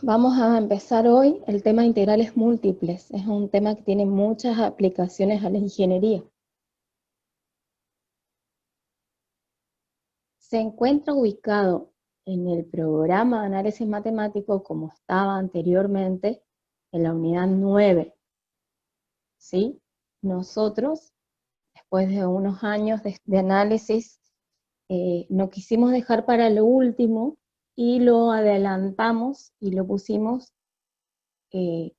Vamos a empezar hoy el tema de integrales múltiples. Es un tema que tiene muchas aplicaciones a la ingeniería. Se encuentra ubicado en el programa de análisis matemático como estaba anteriormente en la unidad 9. ¿Sí? Nosotros, después de unos años de análisis, no quisimos dejar para lo último y lo adelantamos y lo pusimos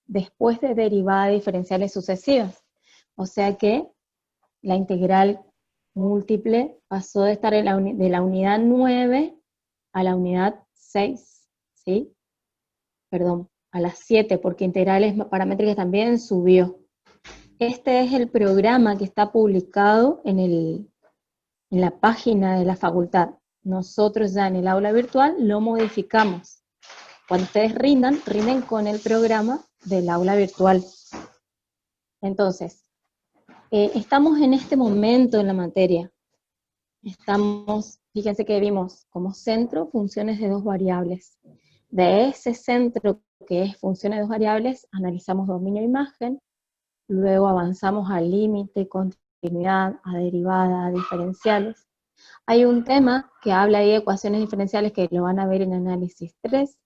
después de derivadas diferenciales sucesivas. O sea que la integral múltiple pasó de estar de la unidad 9 a la unidad 6, ¿sí? Perdón, a las 7, porque integrales paramétricas también subió. Este es el programa que está publicado en la página de la facultad. Nosotros ya en el aula virtual lo modificamos. Cuando ustedes rinden con el programa del aula virtual. Entonces, estamos en este momento en la materia. Fíjense que vimos como centro funciones de dos variables. De ese centro que es funciones de dos variables, analizamos dominio e imagen, luego avanzamos al límite, continuidad, a derivada, a diferenciales. Hay un tema que habla ahí de ecuaciones diferenciales que lo van a ver en análisis 3,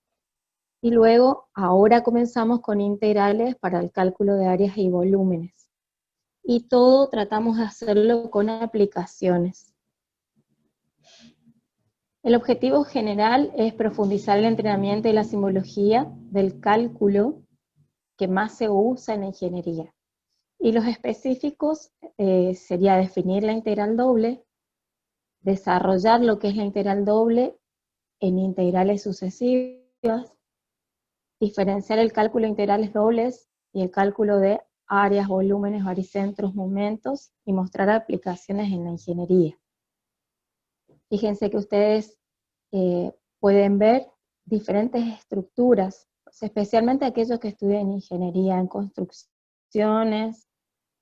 y luego ahora comenzamos con integrales para el cálculo de áreas y volúmenes. Y todo tratamos de hacerlo con aplicaciones. El objetivo general es profundizar el entrenamiento y la simbología del cálculo que más se usa en la ingeniería. Y los específicos sería definir la integral doble, desarrollar lo que es la integral doble en integrales sucesivas, diferenciar el cálculo de integrales dobles y el cálculo de áreas, volúmenes, baricentros, momentos, y mostrar aplicaciones en la ingeniería. Fíjense que ustedes pueden ver diferentes estructuras, especialmente aquellos que estudian ingeniería en construcciones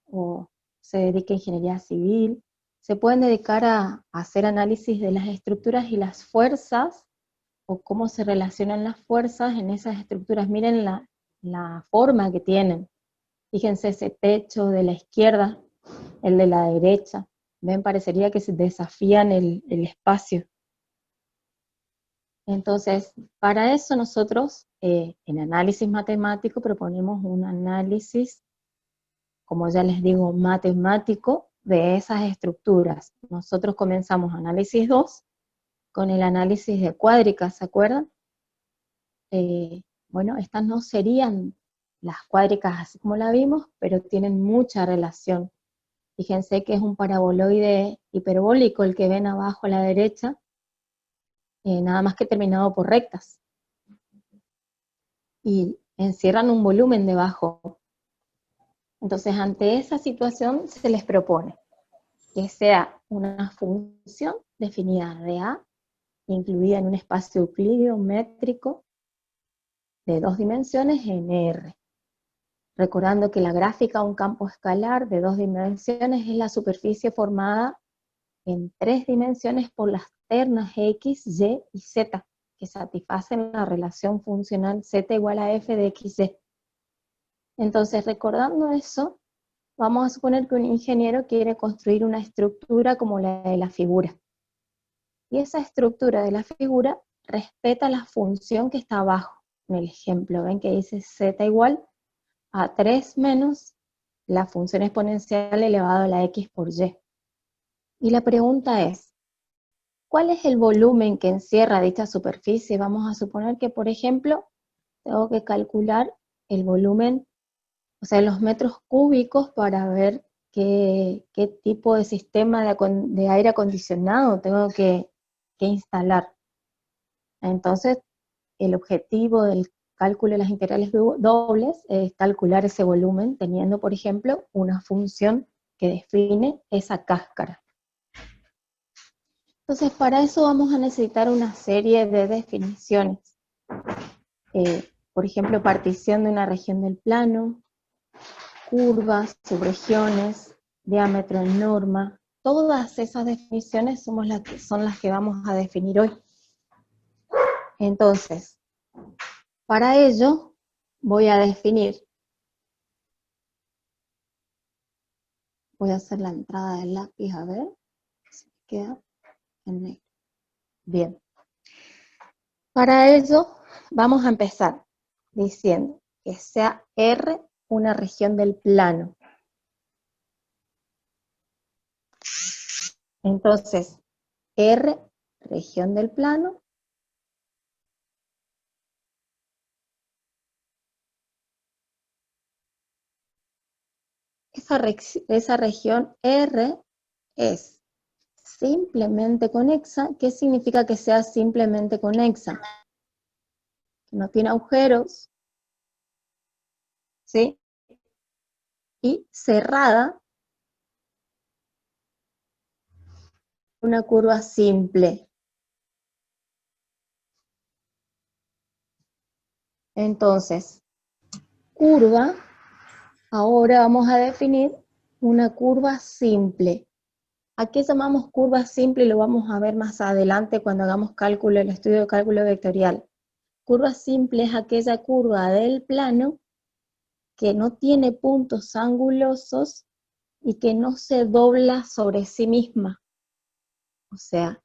o se dedican a ingeniería civil, se pueden dedicar a hacer análisis de las estructuras y las fuerzas, o cómo se relacionan las fuerzas en esas estructuras. Miren la forma que tienen. Fíjense ese techo de la izquierda, el de la derecha. Ven, parecería que se desafían el espacio. Entonces, para eso nosotros, en análisis matemático, proponemos un análisis, como ya les digo, matemático de esas estructuras. Nosotros comenzamos análisis 2 con el análisis de cuádricas, ¿se acuerdan? Bueno, estas no serían las cuádricas así como la vimos, pero tienen mucha relación. Fíjense que es un paraboloide hiperbólico el que ven abajo a la derecha, nada más que terminado por rectas. Y encierran un volumen debajo. Entonces, ante esa situación se les propone que sea una función definida de A, incluida en un espacio euclídeo métrico de 2 dimensiones en R. Recordando que la gráfica de un campo escalar de 2 dimensiones es la superficie formada en 3 dimensiones por las ternas X, Y y Z, que satisfacen la relación funcional Z igual a F de XY. Entonces, recordando eso, vamos a suponer que un ingeniero quiere construir una estructura como la de la figura. Y esa estructura de la figura respeta la función que está abajo. En el ejemplo, ven que dice Z igual a 3 menos la función exponencial elevado a la X por Y. Y la pregunta es, ¿cuál es el volumen que encierra dicha superficie? Vamos a suponer que, por ejemplo, tengo que calcular el volumen, o sea, los metros cúbicos para ver qué tipo de sistema de aire acondicionado tengo que instalar. Entonces, el objetivo del cálculo de las integrales dobles es calcular ese volumen teniendo, por ejemplo, una función que define esa cáscara. Entonces, para eso vamos a necesitar una serie de definiciones. Por ejemplo, partición de una región del plano, curvas, subregiones, diámetro en norma, todas esas definiciones son las que vamos a definir hoy. Entonces, para ello voy a definir, voy a hacer la entrada del lápiz, a ver si queda en negro. Bien. Para ello vamos a empezar diciendo que sea R una región del plano. Entonces, R, región del plano. Esa región R es simplemente conexa. ¿Qué significa que sea simplemente conexa? Que no tiene agujeros, ¿sí? Y cerrada, una curva simple. Entonces, curva, ahora vamos a definir una curva simple. ¿A qué llamamos curva simple? Lo vamos a ver más adelante cuando hagamos cálculo, el estudio de cálculo vectorial. Curva simple es aquella curva del plano que no tiene puntos angulosos y que no se dobla sobre sí misma. O sea,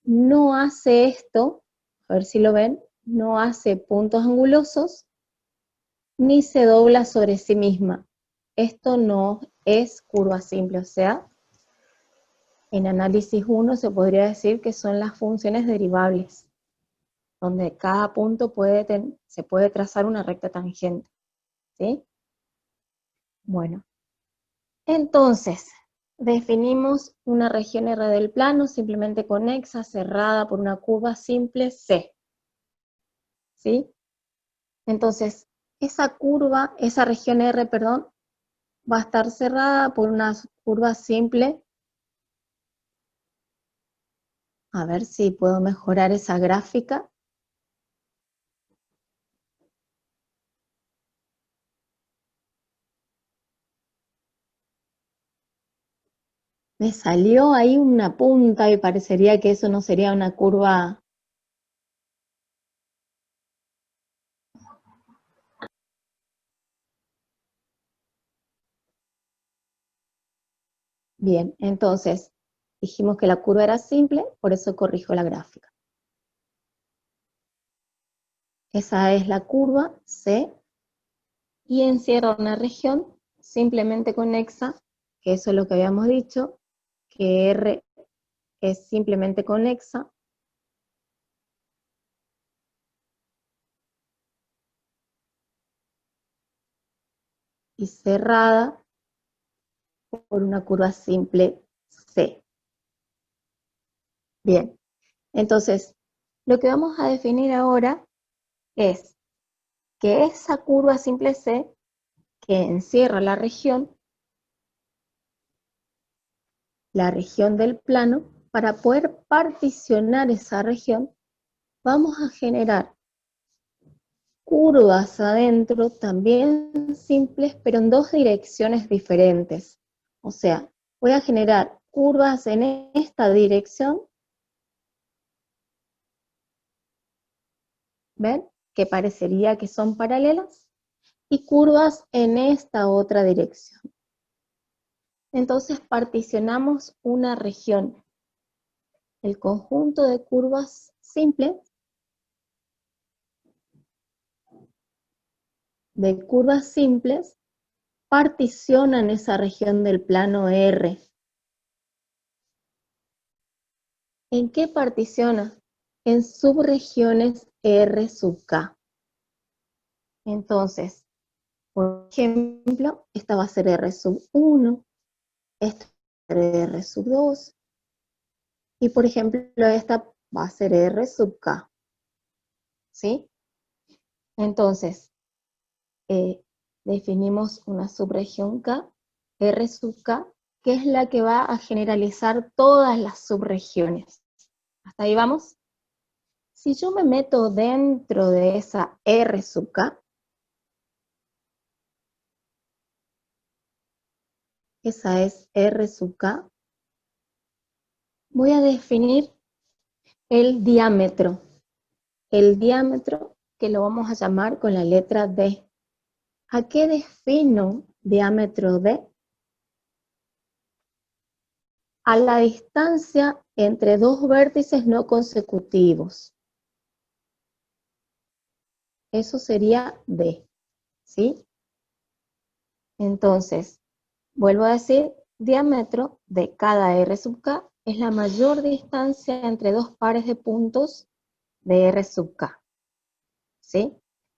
no hace esto, a ver si lo ven, no hace puntos angulosos ni se dobla sobre sí misma. Esto no es curva simple, o sea, en análisis 1 se podría decir que son las funciones derivables, donde cada punto se puede trazar una recta tangente, ¿sí? Bueno, entonces, definimos una región R del plano simplemente conexa, cerrada por una curva simple C, ¿sí? Entonces, esa región R, perdón, va a estar cerrada por una curva simple. A ver si puedo mejorar esa gráfica. Me salió ahí una punta y parecería que eso no sería una curva. Bien, entonces dijimos que la curva era simple, por eso corrijo la gráfica. Esa es la curva C y encierra una región simplemente conexa, que eso es lo que habíamos dicho, que R es simplemente conexa. Y cerrada por una curva simple C. Bien, entonces, lo que vamos a definir ahora es que esa curva simple C, que encierra la región del plano, para poder particionar esa región, vamos a generar curvas adentro también simples, pero en dos direcciones diferentes. O sea, voy a generar curvas en esta dirección, ¿ven? Que parecería que son paralelas, y curvas en esta otra dirección. Entonces particionamos una región, el conjunto de curvas simples, particionan esa región del plano R. ¿En qué particiona? En subregiones R sub K. Entonces, por ejemplo, esta va a ser R sub 1, esta va a ser R sub 2, y por ejemplo, esta va a ser R sub K. ¿Sí? Entonces, definimos una subregión K, R sub K, que es la que va a generalizar todas las subregiones. ¿Hasta ahí vamos? Si yo me meto dentro de esa R sub K, esa es R sub K, voy a definir el diámetro. El diámetro que lo vamos a llamar con la letra D. ¿A qué defino diámetro D? A la distancia entre dos vértices no consecutivos. Eso sería D, ¿sí? Entonces, vuelvo a decir, diámetro de cada R sub K es la mayor distancia entre dos pares de puntos de R sub K, ¿sí?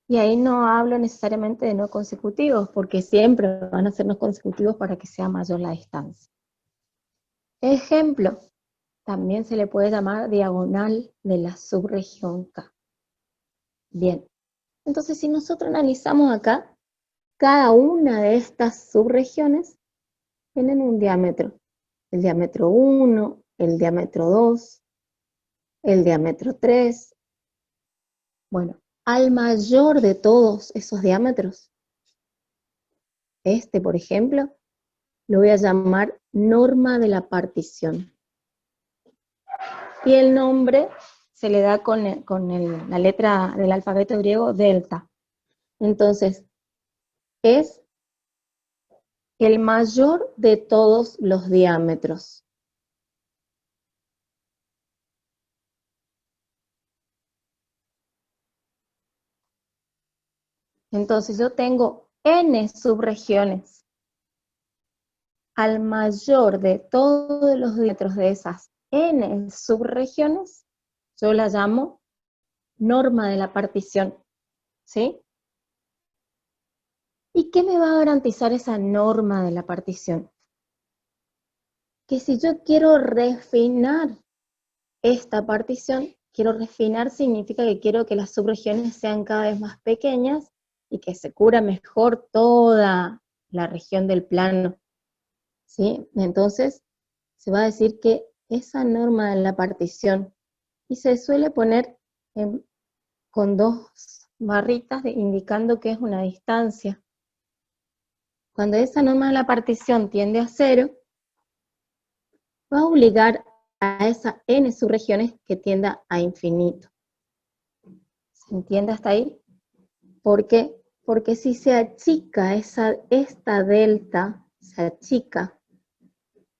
Y ahí no hablo necesariamente de no consecutivos, porque siempre van a ser no consecutivos para que sea mayor la distancia. Ejemplo, también se le puede llamar diagonal de la subregión K. Bien, entonces si nosotros analizamos acá, cada una de estas subregiones tienen un diámetro. El diámetro 1, el diámetro 2, el diámetro 3. Bueno, al mayor de todos esos diámetros, este por ejemplo, lo voy a llamar norma de la partición. Y el nombre se le da con la letra del alfabeto griego delta. Entonces, es el mayor de todos los diámetros. Entonces yo tengo n subregiones. Al mayor de todos los diámetros de esas n subregiones, yo la llamo norma de la partición, ¿sí? ¿Y qué me va a garantizar esa norma de la partición? Que si yo quiero refinar esta partición, quiero refinar significa que quiero que las subregiones sean cada vez más pequeñas y que se cubra mejor toda la región del plano, ¿sí? Entonces, se va a decir que esa norma de la partición, y se suele poner con dos barritas indicando que es una distancia. Cuando esa norma de la partición tiende a 0, va a obligar a esa n subregiones que tienda a infinito. ¿Se entiende hasta ahí? ¿Por qué? Porque si se achica esta delta, se achica,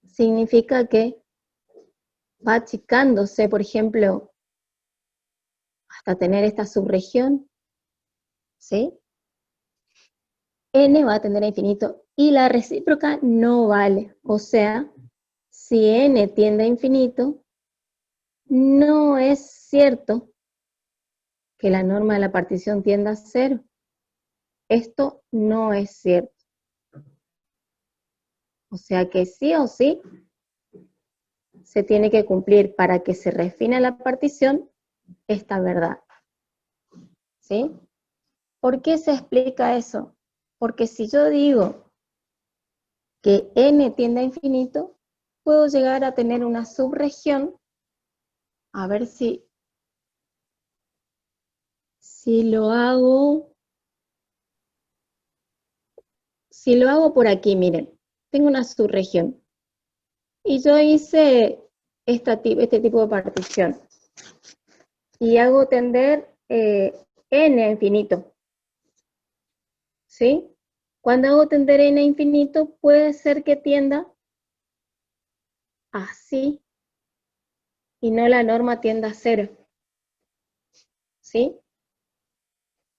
significa que va achicándose, por ejemplo, hasta tener esta subregión, ¿sí? N va a tender a infinito y la recíproca no vale. O sea, si n tiende a infinito, no es cierto que la norma de la partición tienda a 0. Esto no es cierto. O sea que sí o sí se tiene que cumplir para que se refine la partición esta verdad. ¿Sí? ¿Por qué se explica eso? Porque si yo digo que n tiende a infinito, puedo llegar a tener una subregión, a ver si lo hago, por aquí, miren, tengo una subregión, y yo hice este tipo de partición, y hago tender n a infinito, ¿sí? Cuando hago tender n a infinito, puede ser que tienda así, y no la norma tienda a 0, ¿sí?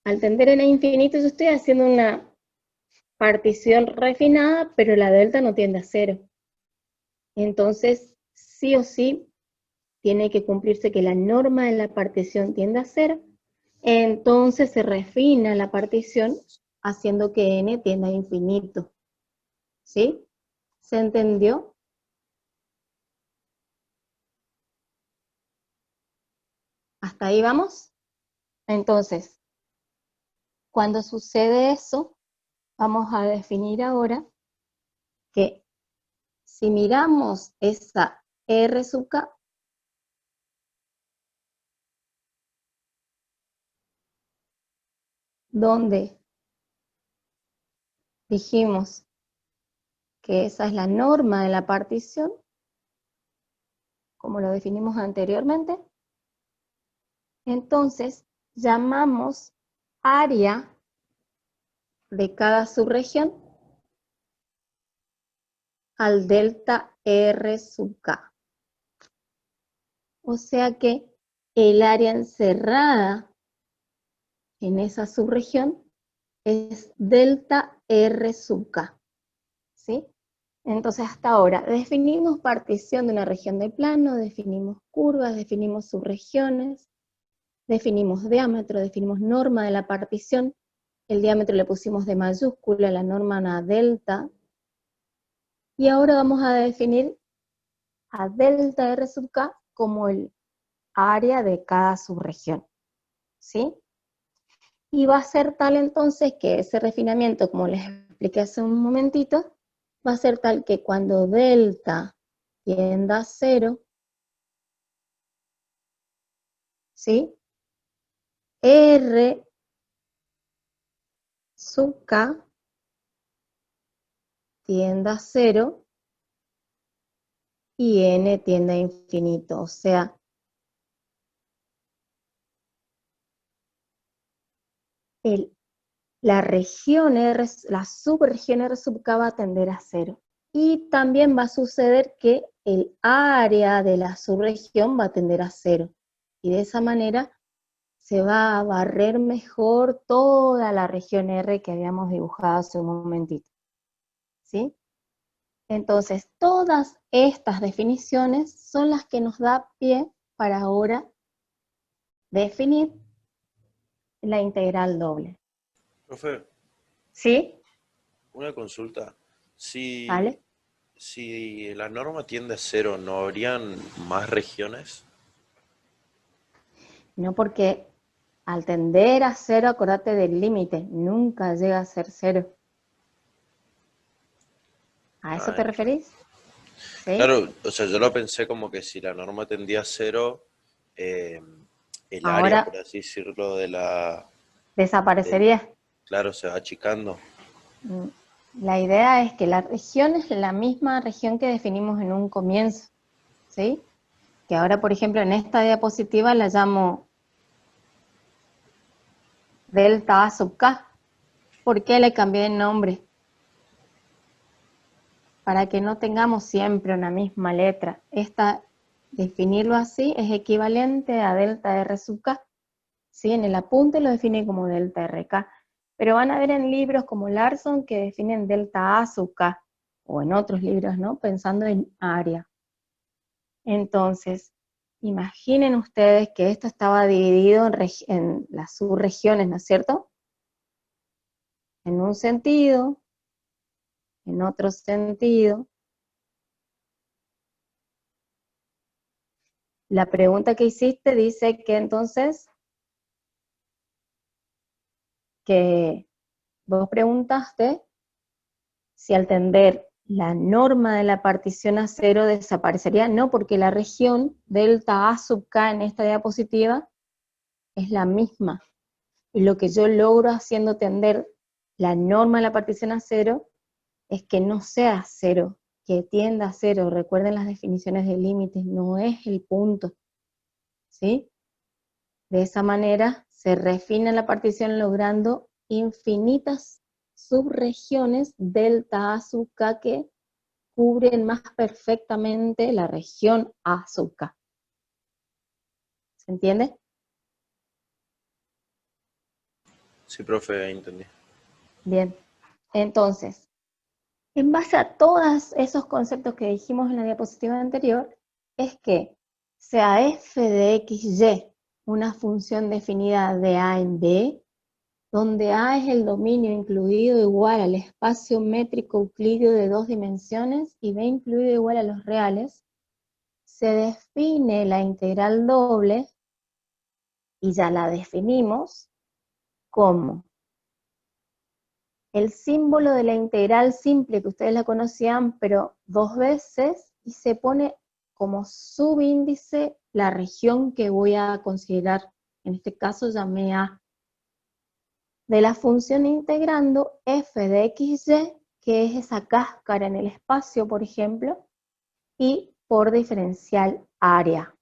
Al tender n a infinito yo estoy haciendo una partición refinada, pero la delta no tiende a 0. Entonces, sí o sí, tiene que cumplirse que la norma de la partición tiende a 0, entonces se refina la partición haciendo que n tienda a infinito. ¿Sí? ¿Se entendió? ¿Hasta ahí vamos? Entonces, cuando sucede eso, vamos a definir ahora que si miramos esa R sub K, donde dijimos que esa es la norma de la partición, como lo definimos anteriormente. Entonces, llamamos área de cada subregión al delta R sub K. O sea que el área encerrada en esa subregión es delta R sub K. ¿Sí? Entonces, hasta ahora definimos partición de una región de plano, definimos curvas, definimos subregiones, definimos diámetro, definimos norma de la partición. El diámetro le pusimos de mayúscula, la norma una delta. Y ahora vamos a definir a delta R sub K como el área de cada subregión. ¿Sí? Y va a ser tal entonces que ese refinamiento, como les expliqué hace un momentito, va a ser tal que cuando delta tienda a 0, ¿sí? R sub K tienda a 0 y N tiende a infinito. O sea, la región R, la subregión R sub K va a tender a 0. Y también va a suceder que el área de la subregión va a tender a 0. Y de esa manera se va a barrer mejor toda la región R que habíamos dibujado hace un momentito. ¿Sí? Entonces, todas estas definiciones son las que nos da pie para ahora definir la integral doble. Profe, ¿Sí? una consulta. Si, ¿Vale? si la norma tiende a 0, ¿no habrían más regiones? No, porque al tender a 0, acordate del límite, nunca llega a ser 0. ¿A eso Ah, te entiendo. referís? ¿Sí? Claro, o sea, yo lo pensé como que si la norma tendía a 0, eh, el área, por Ahora así decirlo, de la, del, desaparecería. claro, se va achicando. Mm, La idea es que la región es la misma región que definimos en un comienzo, ¿sí? Que ahora, por ejemplo, en esta diapositiva la llamo delta A sub K. ¿Por qué le cambié el nombre? Para que no tengamos siempre una misma letra. Definirlo así es equivalente a delta R sub K. ¿Sí? En el apunte lo define como delta RK. Pero van a ver en libros como Larson que definen delta A sub K, o en otros libros, ¿no? Pensando en área. Entonces, imaginen ustedes que esto estaba dividido en las subregiones, ¿no es cierto? En un sentido, en otro sentido. La pregunta que hiciste dice que entonces, que vos preguntaste si al tender la norma de la partición a 0 desaparecería. No, porque la región delta A sub K en esta diapositiva es la misma. Y lo que yo logro haciendo tender la norma de la partición a 0 es que no sea 0, que tienda a 0. Recuerden las definiciones de límites, no es el punto. ¿Sí? De esa manera se refina la partición logrando infinitas subregiones delta A sub K que cubren más perfectamente la región A sub K. ¿Se entiende? Sí, profe, entendí. Bien. Entonces, en base a todos esos conceptos que dijimos en la diapositiva anterior, es que sea f de xy una función definida de A en B, donde A es el dominio incluido igual al espacio métrico euclídeo de 2 dimensiones y B incluido igual a los reales, se define la integral doble, y ya la definimos, como el símbolo de la integral simple, que ustedes la conocían, pero 2 veces, y se pone como subíndice la región que voy a considerar, en este caso llamé A, de la función integrando f de xy, que es esa cáscara en el espacio, por ejemplo, y por diferencial área.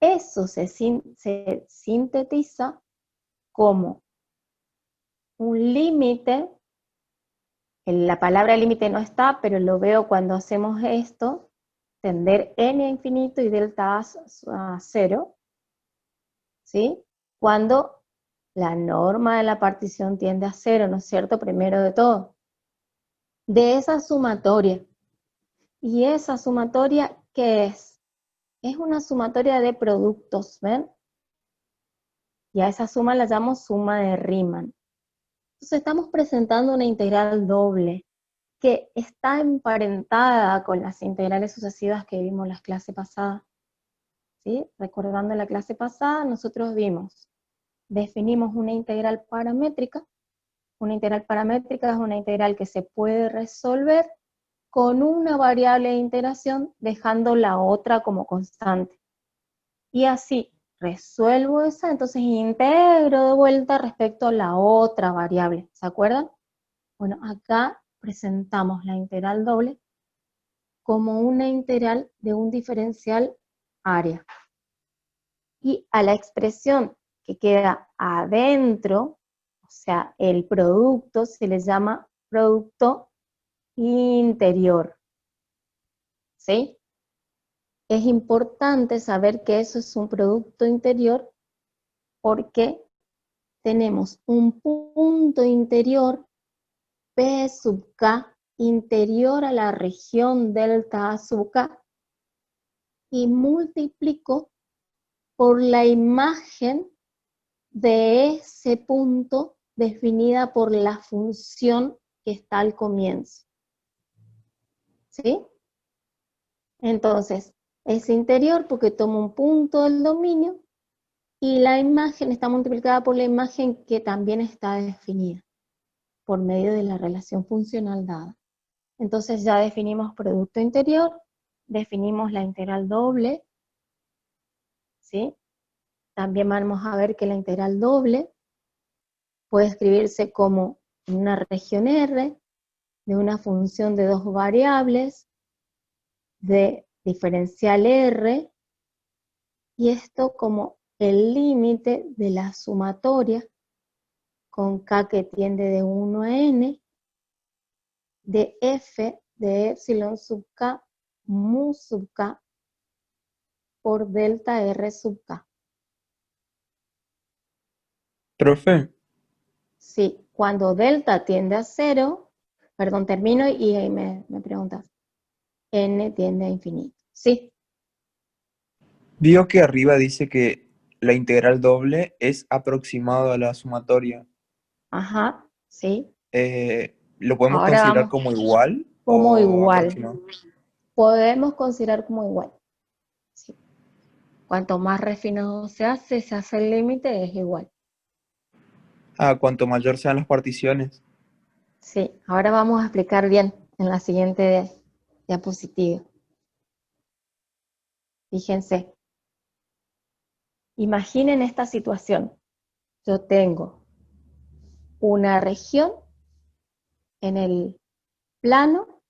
Eso se sintetiza como un límite. La palabra límite no está, pero lo veo cuando hacemos esto, tender n a infinito y delta a 0, ¿sí? Cuando la norma de la partición tiende a 0, ¿no es cierto? Primero de todo. De esa sumatoria. ¿Y esa sumatoria qué es? Es una sumatoria de productos, ¿ven? Y a esa suma la llamo suma de Riemann. Entonces estamos presentando una integral doble que está emparentada con las integrales sucesivas que vimos en la clase pasada. ¿Sí? Recordando la clase pasada, nosotros definimos una integral paramétrica. Una integral paramétrica es una integral que se puede resolver con una variable de integración, dejando la otra como constante. Y así resuelvo esa, entonces integro de vuelta respecto a la otra variable. ¿Se acuerdan? Bueno, acá presentamos la integral doble como una integral de un diferencial área. Y a la expresión que queda adentro, o sea, el producto, se le llama producto interior. ¿Sí? Es importante saber que eso es un producto interior porque tenemos un punto interior P sub K interior a la región delta A sub K y multiplico por la imagen de ese punto definida por la función que está al comienzo. ¿Sí? Entonces, es interior porque tomo un punto del dominio y la imagen está multiplicada por la imagen que también está definida por medio de la relación funcional dada. Entonces ya definimos producto interior, definimos la integral doble, ¿sí? También vamos a ver que la integral doble puede escribirse como una región R de una función de dos variables de diferencial R, y esto como el límite de la sumatoria con K que tiende de 1 a N, de F de epsilon sub K mu sub K por delta R sub K. Profe, Sí, cuando delta tiende a 0, perdón, termino y ahí me preguntas, N tiende a infinito. Sí, vio que arriba dice que la integral doble es aproximado a la sumatoria. ajá, sí. ¿Lo podemos Ahora considerar vamos como igual como o igual. aproximado? Podemos considerar como igual. Sí. Cuanto más refinado se hace el límite, es igual. Ah, cuanto mayor sean las particiones. Sí, ahora vamos a explicar bien en la siguiente diapositiva. Fíjense, imaginen esta situación. Yo tengo una región en el plano,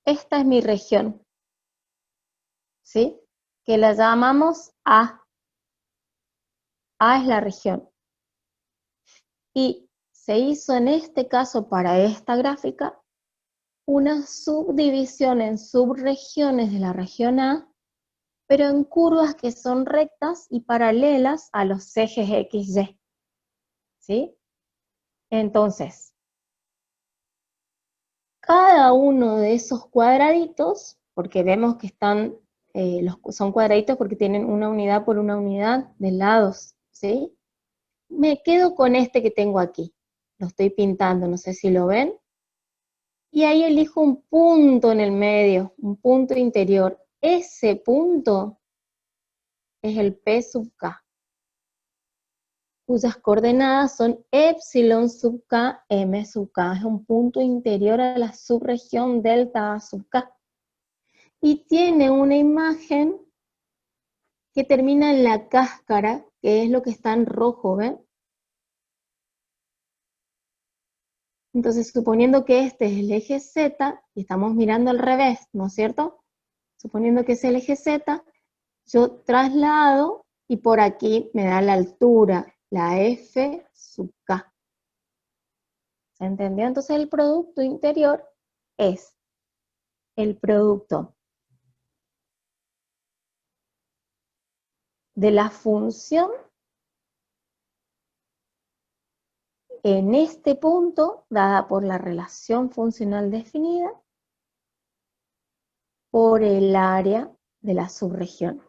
esta es mi región, ¿sí? Que la llamamos A. A es la región. Y se hizo en este caso para esta gráfica una subdivisión en subregiones de la región A, pero en curvas que son rectas y paralelas a los ejes X, Y. ¿Sí? Entonces, cada uno de esos cuadraditos, porque vemos que son cuadraditos porque tienen una unidad por una unidad de lados, ¿sí? Me quedo con este que tengo aquí. Lo estoy pintando, no sé si lo ven. Y ahí elijo un punto en el medio, un punto interior. Ese punto es el P sub K, cuyas coordenadas son epsilon sub K, M sub K. Es un punto interior a la subregión delta A sub K. Y tiene una imagen que termina en la cáscara, que es lo que está en rojo, ¿ven? Entonces, suponiendo que este es el eje Z, y estamos mirando al revés, ¿no es cierto? Suponiendo que es el eje Z, yo traslado y por aquí me da la altura, la F sub K. ¿Se entendió? Entonces el producto interior es el producto de la función en este punto, dada por la relación funcional definida, por el área de la subregión.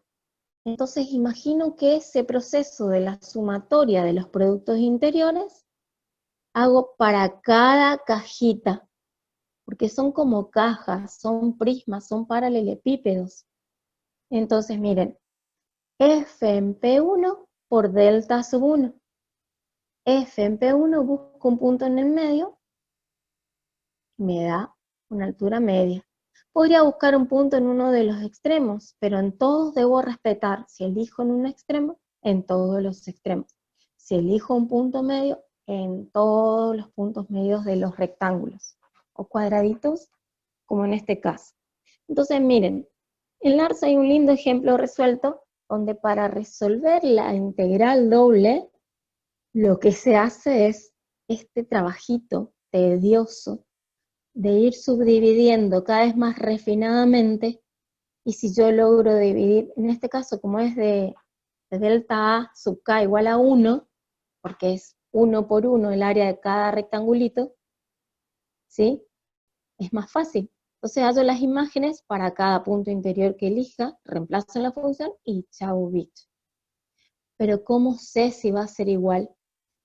Entonces imagino que ese proceso de la sumatoria de los productos interiores hago para cada cajita, porque son como cajas, son prismas, son paralelepípedos. Entonces miren, F en P1 por delta sub 1. F en P1 busco un punto en el medio, me da una altura media. Podría buscar un punto en uno de los extremos, pero en todos debo respetar, si elijo en un extremo, en todos los extremos. Si elijo un punto medio, en todos los puntos medios de los rectángulos, o cuadraditos, como en este caso. Entonces miren, en LARS hay un lindo ejemplo resuelto, donde para resolver la integral doble, lo que se hace es este trabajito tedioso de ir subdividiendo cada vez más refinadamente, y si yo logro dividir, en este caso como es de delta A sub K igual a 1, porque es 1 por 1 el área de cada rectangulito, ¿sí? Es más fácil. Entonces hallo las imágenes para cada punto interior que elija, reemplazo en la función y chau bicho. Pero ¿cómo sé si va a ser igual?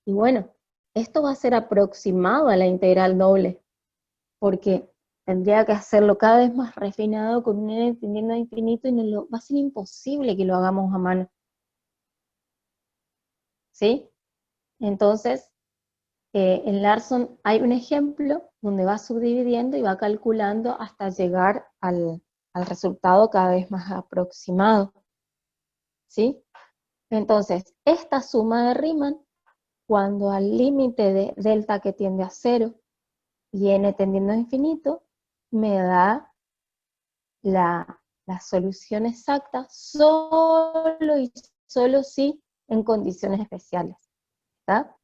Y bueno, esto va a ser aproximado a la integral doble, porque tendría que hacerlo cada vez más refinado con un n tendiendo a infinito y va a ser imposible que lo hagamos a mano. ¿Sí? Entonces, en Larson hay un ejemplo donde va subdividiendo y va calculando hasta llegar al resultado cada vez más aproximado. ¿Sí? Entonces, esta suma de Riemann, cuando al límite de delta que tiende a 0 y n tendiendo a infinito, me da la solución exacta solo y solo si en condiciones especiales. ¿Está?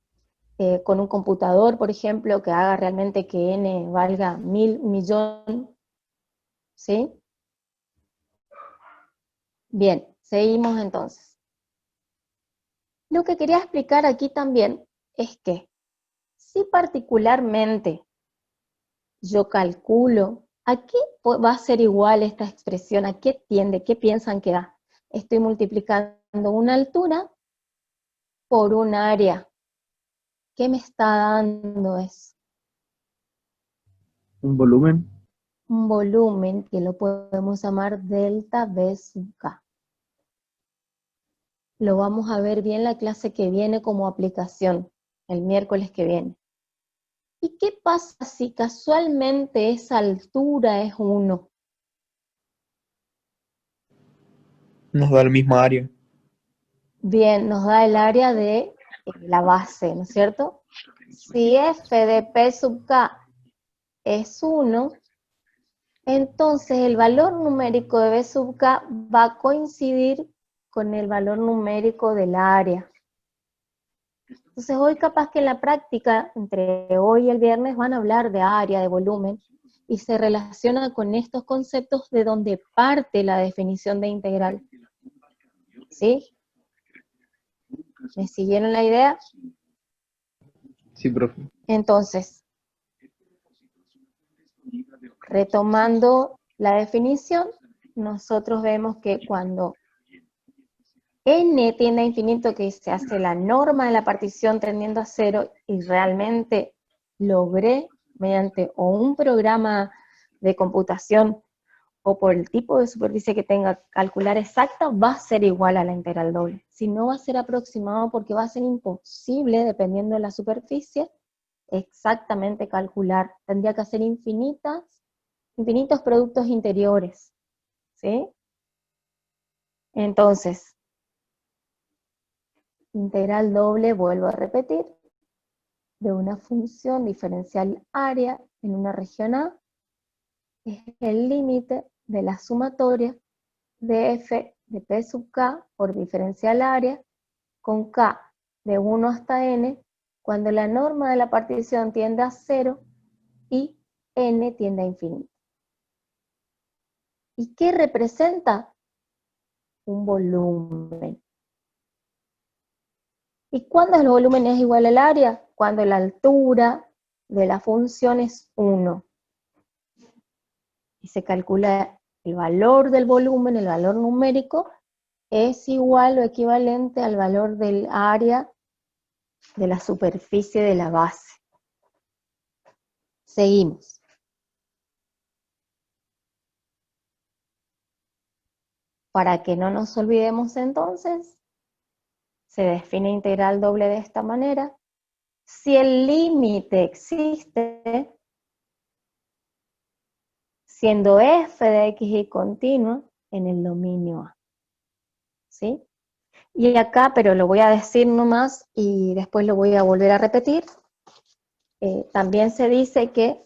Con un computador, por ejemplo, que haga realmente que n valga 1000, 1.000.000, ¿sí? Bien, seguimos entonces. Lo que quería explicar aquí también es que si particularmente yo calculo a qué va a ser igual esta expresión, a qué tiende, qué piensan que da. Estoy multiplicando una altura por un área. ¿Qué me está dando eso? Un volumen. Un volumen que lo podemos llamar delta B sub K. Lo vamos a ver bien la clase que viene como aplicación, el miércoles que viene. ¿Y qué pasa si casualmente esa altura es 1? Nos da el mismo área. Bien, nos da el área de la base, ¿no es cierto? Si f de P sub K es 1, entonces el valor numérico de B sub K va a coincidir con el valor numérico del área. Entonces hoy capaz que en la práctica, entre hoy y el viernes, van a hablar de área, de volumen, y se relaciona con estos conceptos de donde parte la definición de integral. ¿Sí? ¿Me siguieron la idea? Sí, profe. Entonces, retomando la definición, nosotros vemos que cuando n tiende a infinito, que se hace la norma de la partición tendiendo a 0, y realmente logré, mediante o un programa de computación, o por el tipo de superficie que tenga, calcular exacta, va a ser igual a la integral doble. Si no, va a ser aproximado porque va a ser imposible, dependiendo de la superficie, exactamente calcular. Tendría que hacer infinitos productos interiores, ¿sí? Entonces, integral doble, vuelvo a repetir, de una función diferencial área en una región A es el límite de la sumatoria de f de p sub k por diferencial área con k de 1 hasta n cuando la norma de la partición tiende a 0 y n tiende a infinito. ¿Y qué representa? Un volumen. ¿Y cuándo el volumen es igual al área? Cuando la altura de la función es 1. Y se calcula el valor del volumen, el valor numérico, es igual o equivalente al valor del área de la superficie de la base. Seguimos. Para que no nos olvidemos entonces, se define integral doble de esta manera. Si el límite existe, siendo f de x y continua en el dominio A. ¿Sí? Y acá, pero lo voy a decir nomás y después lo voy a volver a repetir, también se dice que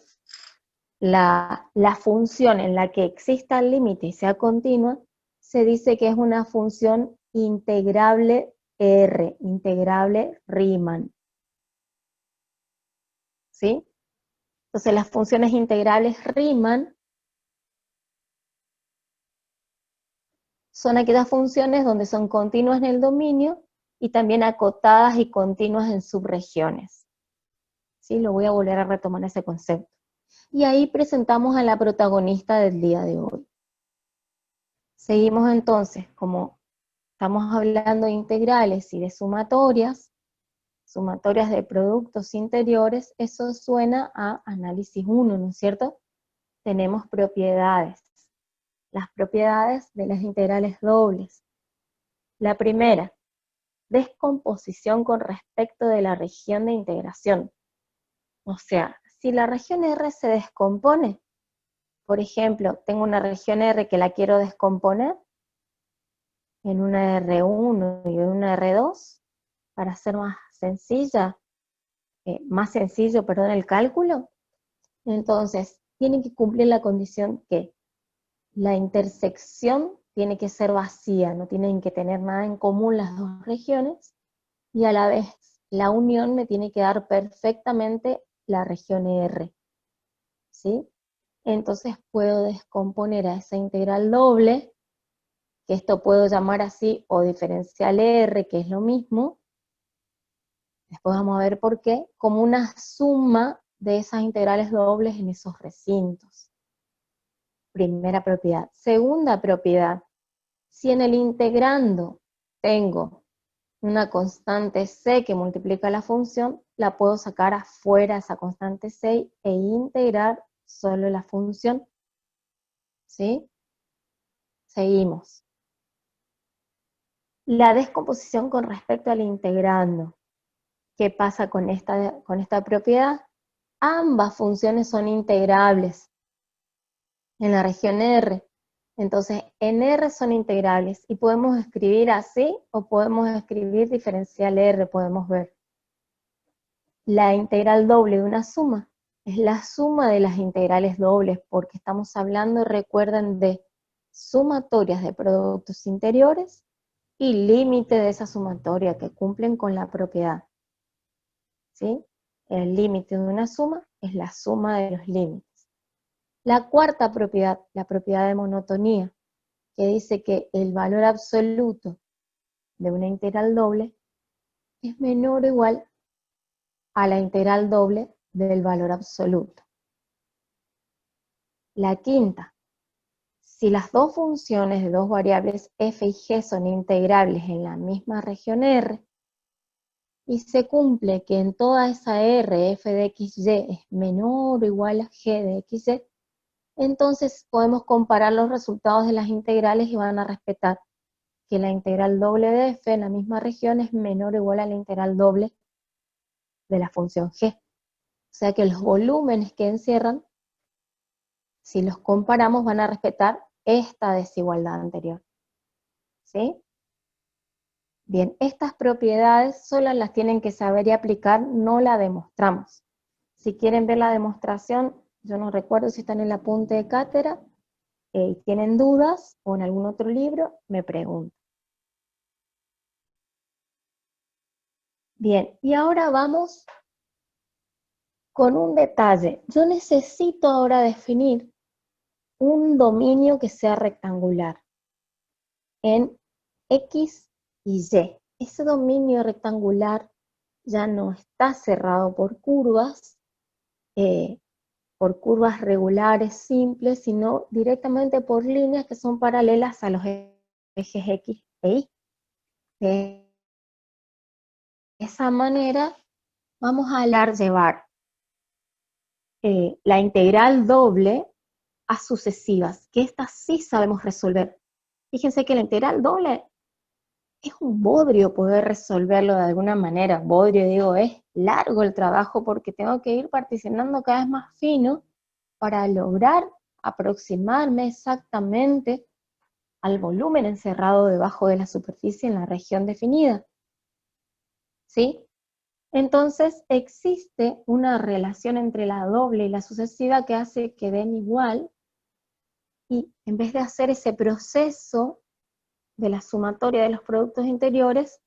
la función en la que exista el límite y sea continua, se dice que es una función integrable R, integrable Riemann. ¿Sí? Entonces las funciones integrales Riemann son aquellas funciones donde son continuas en el dominio y también acotadas y continuas en subregiones. ¿Sí? Lo voy a volver a retomar ese concepto. Y ahí presentamos a la protagonista del día de hoy. Seguimos entonces, como estamos hablando de integrales y de sumatorias de productos interiores, eso suena a análisis 1, ¿no es cierto? Tenemos propiedades, las propiedades de las integrales dobles. La primera, descomposición con respecto de la región de integración. O sea, si la región R se descompone, por ejemplo, tengo una región R que la quiero descomponer en una R1 y en una R2, para hacer más sencillo, el cálculo, entonces tiene que cumplir la condición que la intersección tiene que ser vacía, no tienen que tener nada en común las dos regiones, y a la vez la unión me tiene que dar perfectamente la región R, ¿sí? Entonces puedo descomponer a esa integral doble, que esto puedo llamar así, o diferencial R, que es lo mismo, después vamos a ver por qué, como una suma de esas integrales dobles en esos recintos. Primera propiedad. Segunda propiedad, si en el integrando tengo una constante C que multiplica la función, la puedo sacar afuera esa constante C e integrar solo la función. ¿Sí? Seguimos. La descomposición con respecto al integrando. ¿Qué pasa con esta propiedad? Ambas funciones son integrables en la región R. Entonces, en R son integrables y podemos escribir así o podemos escribir diferencial R, podemos ver. La integral doble de una suma es la suma de las integrales dobles, porque estamos hablando, recuerden, de sumatorias de productos interiores y límite de esa sumatoria que cumplen con la propiedad. ¿Sí? El límite de una suma es la suma de los límites. La cuarta propiedad, la propiedad de monotonía, que dice que el valor absoluto de una integral doble es menor o igual a la integral doble del valor absoluto. La quinta, si las dos funciones de dos variables f y g son integrables en la misma región R, y se cumple que en toda esa R f de xy es menor o igual a g de xy, entonces podemos comparar los resultados de las integrales y van a respetar que la integral doble de f en la misma región es menor o igual a la integral doble de la función g. O sea que los volúmenes que encierran, si los comparamos, van a respetar esta desigualdad anterior. ¿Sí? Bien, estas propiedades solo las tienen que saber y aplicar, no la demostramos. Si quieren ver la demostración, yo no recuerdo si está en el apunte de cátedra, y tienen dudas o en algún otro libro, me preguntan. Bien, y ahora vamos con un detalle. Yo necesito ahora definir un dominio que sea rectangular en X y Y. Ese dominio rectangular ya no está cerrado por curvas regulares simples, sino directamente por líneas que son paralelas a los ejes X e Y. De esa manera vamos a llevar la integral doble a sucesivas, que estas sí sabemos resolver. Fíjense que la integral doble es un bodrio poder resolverlo de alguna manera. Bodrio, digo, es largo el trabajo porque tengo que ir particionando cada vez más fino para lograr aproximarme exactamente al volumen encerrado debajo de la superficie en la región definida. ¿Sí? Entonces existe una relación entre la doble y la sucesiva que hace que den igual, y en vez de hacer ese proceso de la sumatoria de los productos interiores,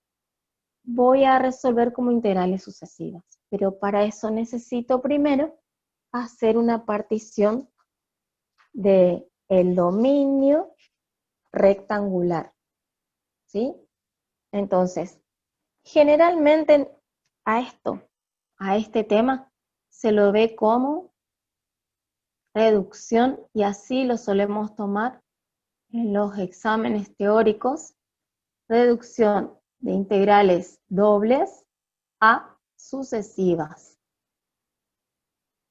voy a resolver como integrales sucesivas. Pero para eso necesito primero hacer una partición del dominio rectangular, ¿sí? Entonces, generalmente a este tema, se lo ve como reducción, y así lo solemos tomar en los exámenes teóricos, reducción de integrales dobles a sucesivas.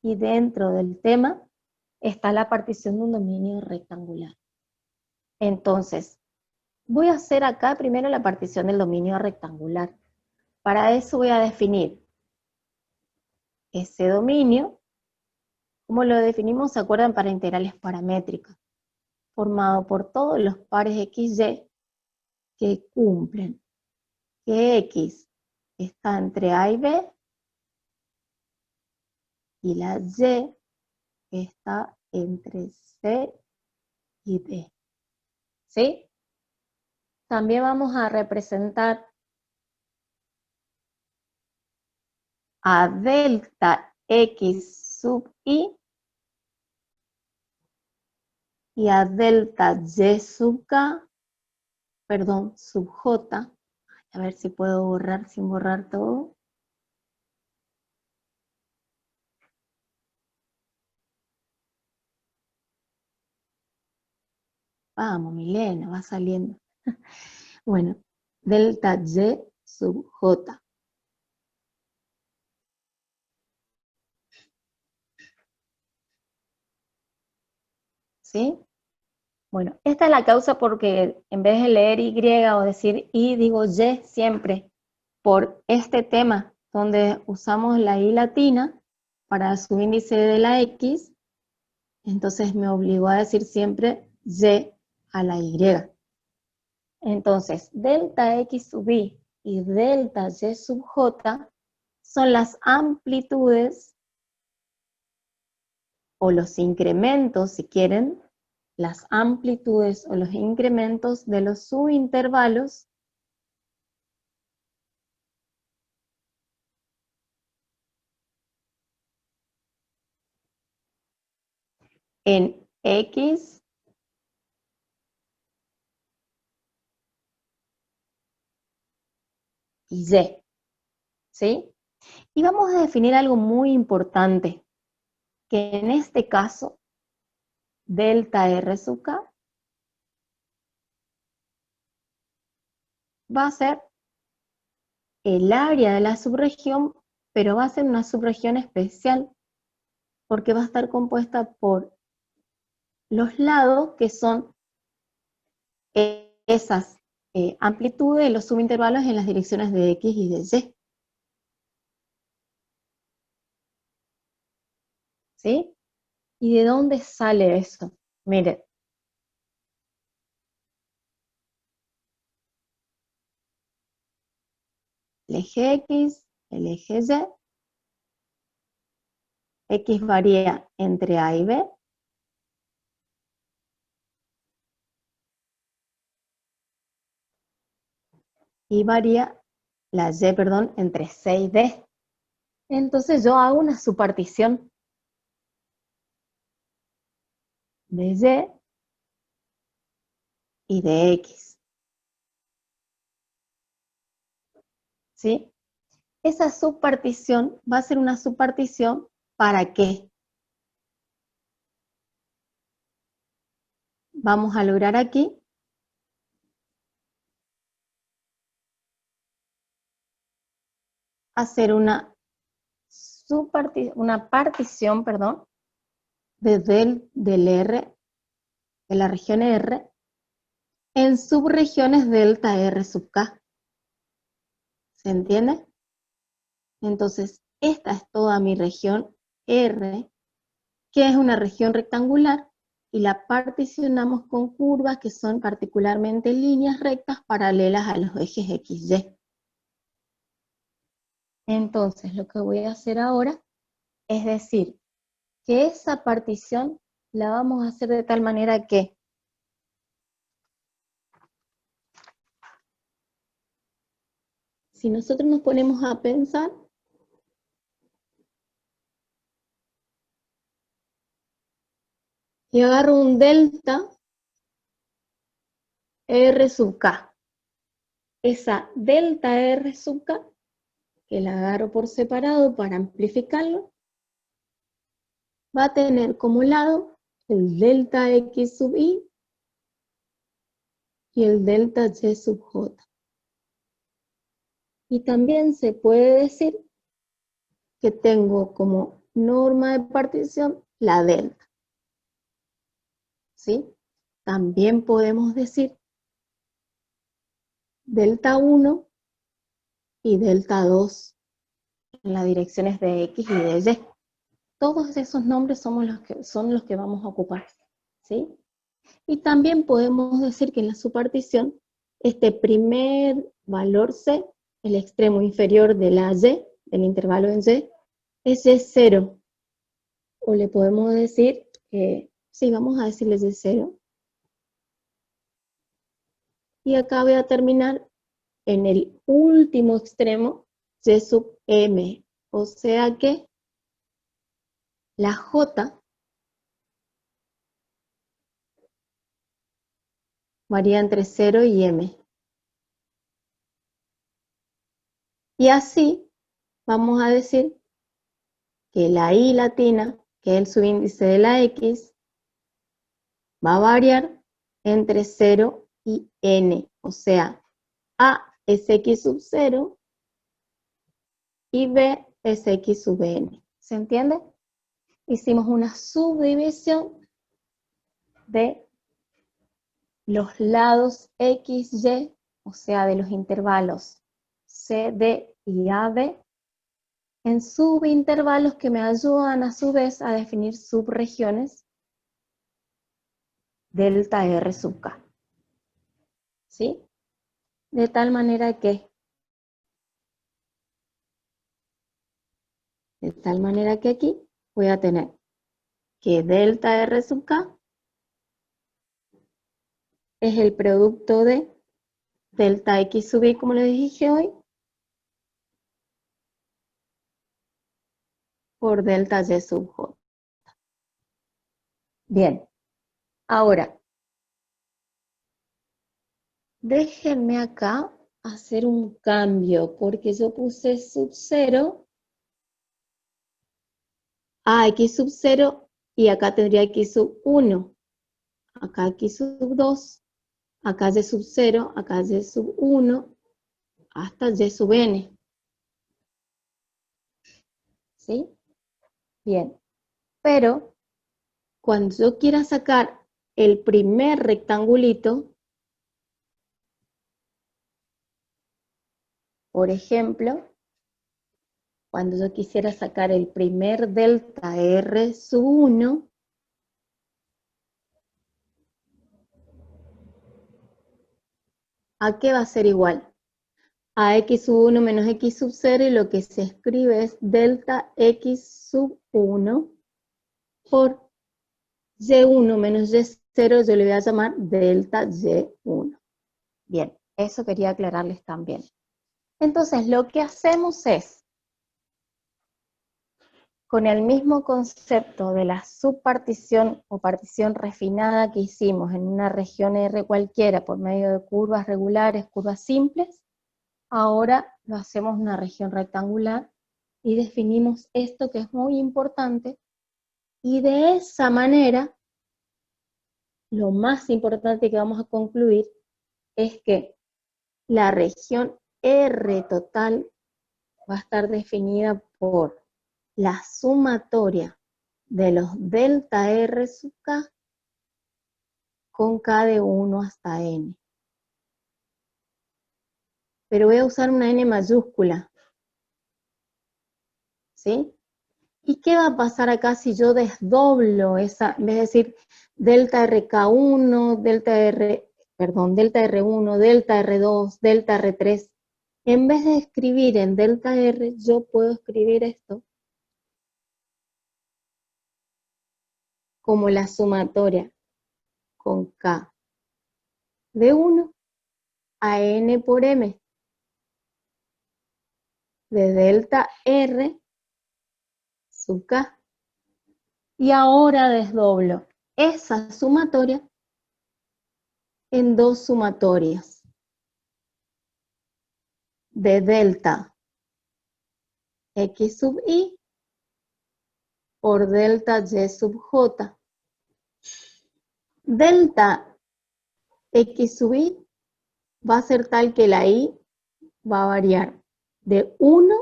Y dentro del tema está la partición de un dominio rectangular. Entonces, voy a hacer acá primero la partición del dominio rectangular. Para eso voy a definir ese dominio, como lo definimos, ¿se acuerdan? Para integrales paramétricas, formado por todos los pares XY que cumplen que X está entre A y B, y la Y está entre C y D. ¿Sí? También vamos a representar a delta X sub I y a delta Y sub K, perdón, sub J. A ver si puedo borrar sin borrar todo. Vamos, Milena, va saliendo. Bueno, delta Y sub J. ¿Sí? Bueno, esta es la causa porque en vez de leer Y o decir I, digo Y siempre, por este tema, donde usamos la I latina para el subíndice de la X, entonces me obligó a decir siempre Y a la Y. Entonces, delta X sub I y delta Y sub J son las amplitudes, o los incrementos, si quieren, las amplitudes o los incrementos de los subintervalos en X y Y, ¿sí? Y vamos a definir algo muy importante, que en este caso, delta R sub K va a ser el área de la subregión, pero va a ser una subregión especial, porque va a estar compuesta por los lados que son esas amplitudes, los subintervalos en las direcciones de X y de Y. ¿Sí? ¿Y de dónde sale eso? Miren. eje X, el eje Y. X varía entre A y B. Y varía la Y, perdón, entre C y D. Entonces yo hago una subpartición de Y de X. ¿Sí? Esa subpartición va a ser una subpartición ¿para qué? Vamos a lograr aquí hacer una partición, perdón, del R, de la región R, en subregiones delta R sub K. ¿Se entiende? Entonces, esta es toda mi región R, que es una región rectangular, y la particionamos con curvas que son particularmente líneas rectas paralelas a los ejes X, Y. Entonces, lo que voy a hacer ahora es decir que esa partición la vamos a hacer de tal manera que si nosotros nos ponemos a pensar, y agarro un delta R sub K, esa delta R sub K, que la agarro por separado para amplificarlo, va a tener como lado el delta X sub Y y el delta Y sub J. Y también se puede decir que tengo como norma de partición la delta. ¿Sí? También podemos decir delta 1 y delta 2 en las direcciones de X y de Y. Todos esos nombres son los que vamos a ocupar. ¿Sí? Y también podemos decir que en la subpartición, este primer valor C, el extremo inferior de la Y, del intervalo en Y, es Y0. O le podemos decir, sí, vamos a decirle Y0. Y acá voy a terminar en el último extremo, Y sub M. O sea que la J varía entre 0 y M. Y así vamos a decir que la I latina, que es el subíndice de la X, va a variar entre 0 y N. O sea, A es X sub 0 y B es X sub N. ¿Se entiende? Hicimos una subdivisión de los lados X, Y, o sea, de los intervalos C, D y AB, en subintervalos que me ayudan a su vez a definir subregiones delta R sub K. ¿Sí? De tal manera que aquí voy a tener que delta R sub K es el producto de delta X sub Y, como les dije hoy, por delta Y sub J. Bien, ahora, déjenme acá hacer un cambio, porque yo puse sub 0 a X sub 0 y acá tendría X sub 1, acá X sub 2, acá Y sub 0, acá Y sub 1, hasta Y sub N. ¿Sí? Bien, pero cuando yo quiera sacar el primer rectangulito, por ejemplo, cuando yo quisiera sacar el primer delta R sub 1, ¿a qué va a ser igual? a x sub 1 menos x sub 0, y lo que se escribe es delta x sub 1 por y1 menos y0, yo le voy a llamar delta y1. Bien, eso quería aclararles también. Entonces, lo que hacemos es, con el mismo concepto de la subpartición o partición refinada que hicimos en una región R cualquiera por medio de curvas regulares, curvas simples, ahora lo hacemos en una región rectangular y definimos esto que es muy importante, y de esa manera, lo más importante que vamos a concluir es que la región R total va a estar definida por la sumatoria de los delta R sub K con K de 1 hasta N. Pero voy a usar una N mayúscula, ¿sí? ¿Y qué va a pasar acá si yo desdoblo esa, en vez de decir delta RK1, delta R1, delta R2, delta R3, en vez de escribir en delta R, yo puedo escribir esto como la sumatoria con K de 1 a N por M de delta R sub K. Y ahora desdoblo esa sumatoria en dos sumatorias de delta X sub I por delta Y sub J. Delta X sub I va a ser tal que la I va a variar de 1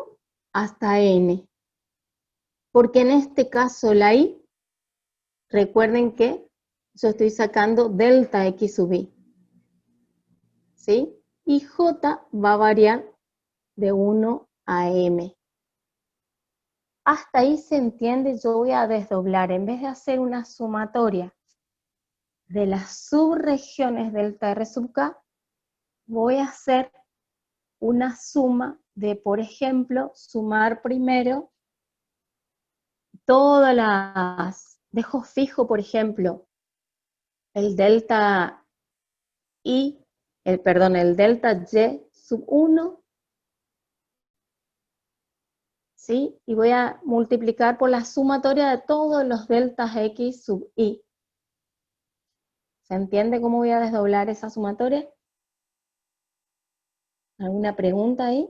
hasta N. Porque en este caso la I, recuerden que yo estoy sacando delta X sub I, ¿sí? Y J va a variar de 1 a M. Hasta ahí se entiende. Yo voy a desdoblar, en vez de hacer una sumatoria de las subregiones delta R sub K, voy a hacer una suma de, por ejemplo, sumar primero todas las, dejo fijo, por ejemplo, el delta I, el delta Y sub 1, ¿sí? Y voy a multiplicar por la sumatoria de todos los deltas X sub I. ¿Se entiende cómo voy a desdoblar esa sumatoria? ¿Alguna pregunta ahí?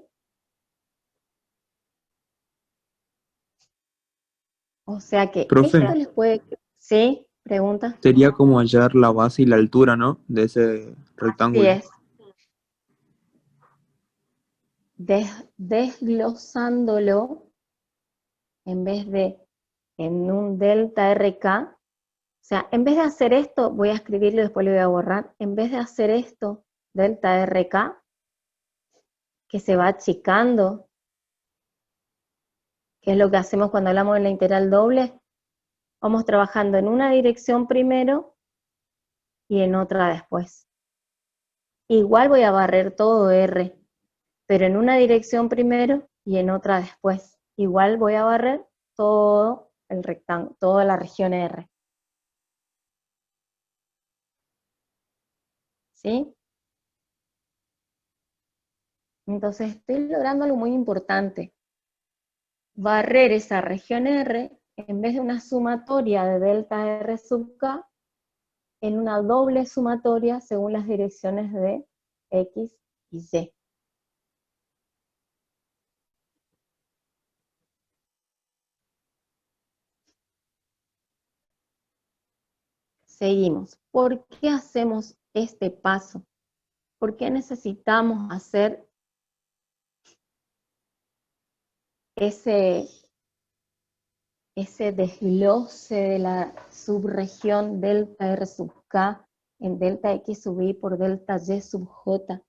O sea que Profe, esto les puede... ¿Sí? ¿Pregunta? sería como hallar la base y la altura, ¿no? De ese Así rectángulo. es. Desglosándolo, en vez de en un delta RK, o sea, en vez de hacer esto, voy a escribirlo y después lo voy a borrar, en vez de hacer esto, delta RK, que se va achicando, que es lo que hacemos cuando hablamos de la integral doble, vamos trabajando en una dirección primero y en otra después. Igual voy a barrer todo R, pero en una dirección primero y en otra después. Igual voy a barrer todo el rectángulo, toda la región R. ¿Sí? Entonces estoy logrando algo muy importante. Barrer esa región R, en vez de una sumatoria de delta R sub K, en una doble sumatoria según las direcciones de X y Y. Seguimos. ¿Por qué hacemos este paso? ¿Por qué necesitamos hacer ese desglose de la subregión delta R sub K en delta X sub I por delta Y sub J?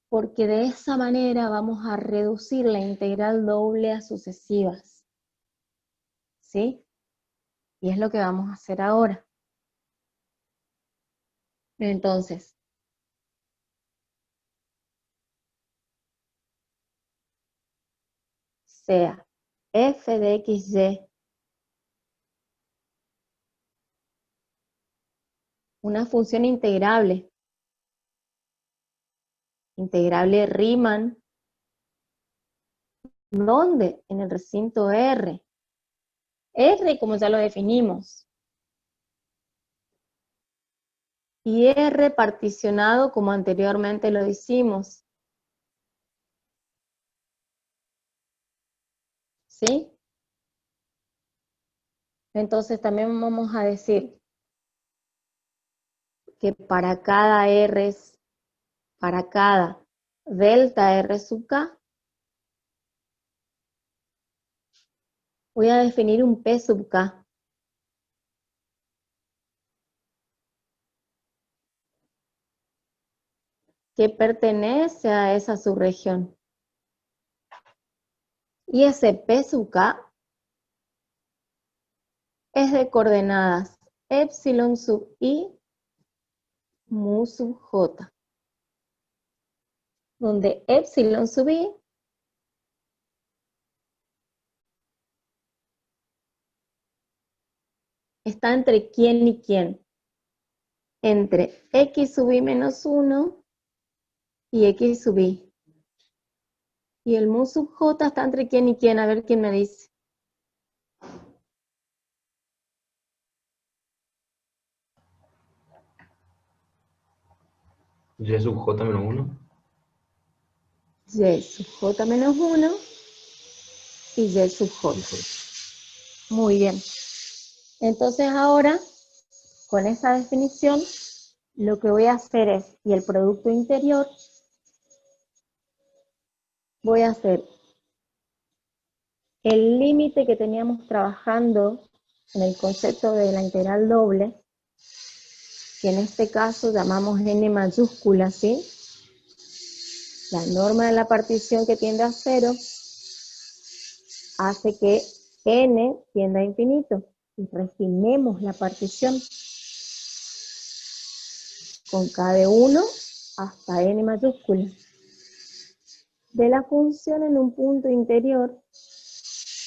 Porque de esa manera vamos a reducir la integral doble a sucesivas. ¿Sí? Y es lo que vamos a hacer ahora. Entonces, sea f de xy una función integrable Riemann, ¿dónde? En el recinto R. R, como ya lo definimos. Y R particionado, como anteriormente lo hicimos. ¿Sí? Entonces también vamos a decir que para cada delta R sub K, voy a definir un P sub K. Que pertenece a esa subregión. Y ese P sub K es de coordenadas epsilon sub I, mu sub J. Donde epsilon sub I está entre quién y quién. Entre x sub I menos 1 y x sub I. Y el mu sub J está entre quién y quién. A ver quién me dice. Y sub j menos 1. Y sub J menos 1 y y sub J. Muy bien. Entonces ahora, con esa definición, lo que voy a hacer es, y el producto interior, voy a hacer el límite que teníamos trabajando en el concepto de la integral doble, que en este caso llamamos n mayúscula, ¿sí? La norma de la partición que tiende a 0 hace que n tienda a infinito. Y refinemos la partición con k de 1 hasta n mayúscula de la función en un punto interior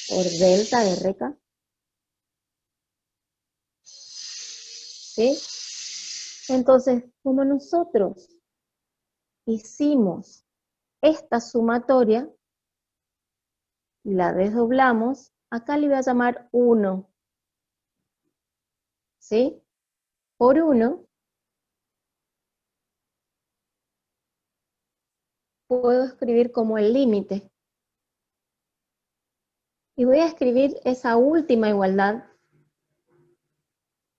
por delta RK. ¿Sí? Entonces, como nosotros hicimos esta sumatoria y la desdoblamos, acá le voy a llamar 1. ¿Sí? Por 1 puedo escribir como el límite. Y voy a escribir esa última igualdad.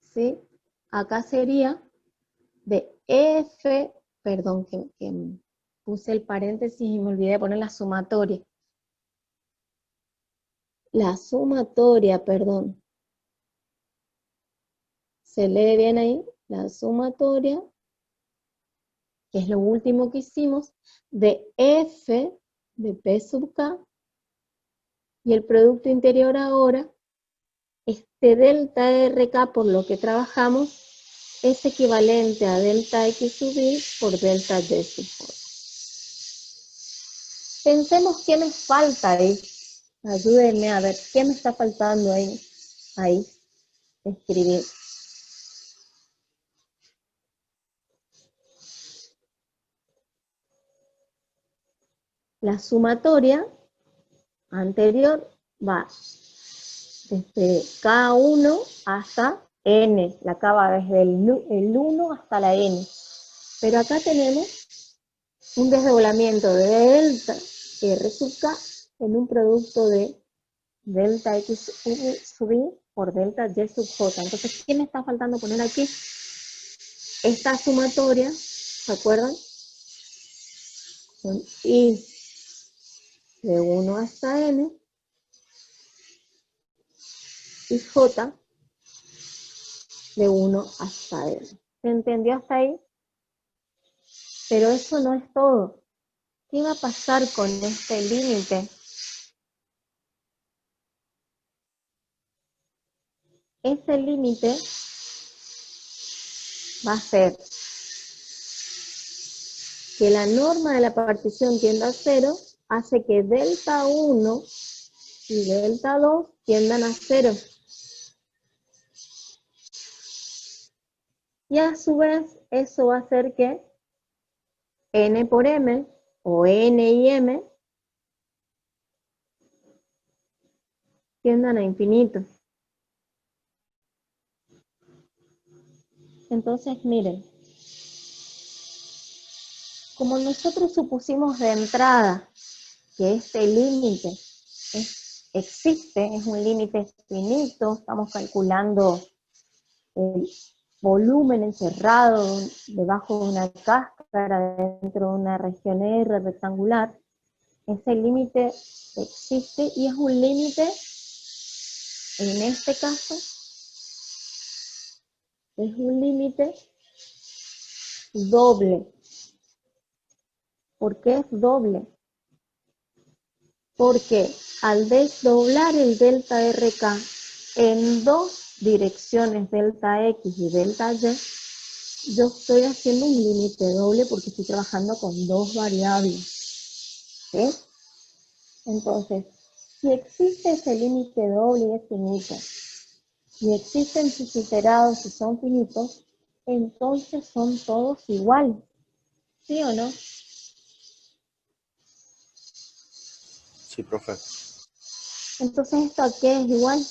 ¿Sí? Acá sería de f, perdón, que puse el paréntesis y me olvidé de poner la sumatoria. La sumatoria, perdón. Se lee bien ahí, la sumatoria, que es lo último que hicimos, de f de p sub k, y el producto interior ahora, este delta RK por lo que trabajamos, es equivalente a delta x sub y por delta y sub j. Pensemos qué me falta ahí. Ayúdenme a ver qué me está faltando ahí escribir. La sumatoria anterior va desde K1 hasta N. La K va desde el 1 hasta la N. Pero acá tenemos un desdoblamiento de delta R sub K en un producto de delta X sub I por delta Y sub J. Entonces, ¿qué me está faltando poner aquí? Esta sumatoria, ¿se acuerdan? Son I de 1 hasta N y J de 1 hasta N. ¿Se entendió hasta ahí? Pero eso no es todo. ¿Qué va a pasar con este límite? Ese límite va a ser que la norma de la partición tienda a 0, hace que delta 1 y delta 2 tiendan a 0. Y a su vez, eso va a hacer que n por m, o n y m, tiendan a infinito. Entonces, miren, como nosotros supusimos de entrada que este límite existe, es un límite finito, estamos calculando el volumen encerrado debajo de una cáscara dentro de una región R rectangular, ese límite existe y es un límite, en este caso, es un límite doble. ¿Por qué es doble? Porque al desdoblar el delta RK en dos direcciones, delta X y delta Y, yo estoy haciendo un límite doble porque estoy trabajando con dos variables. ¿Sí? Entonces, si existe ese límite doble y es finito, y existen sus iterados y son finitos, entonces son todos iguales. ¿Sí o no? Sí, profe. Entonces, ¿esto a qué es igual?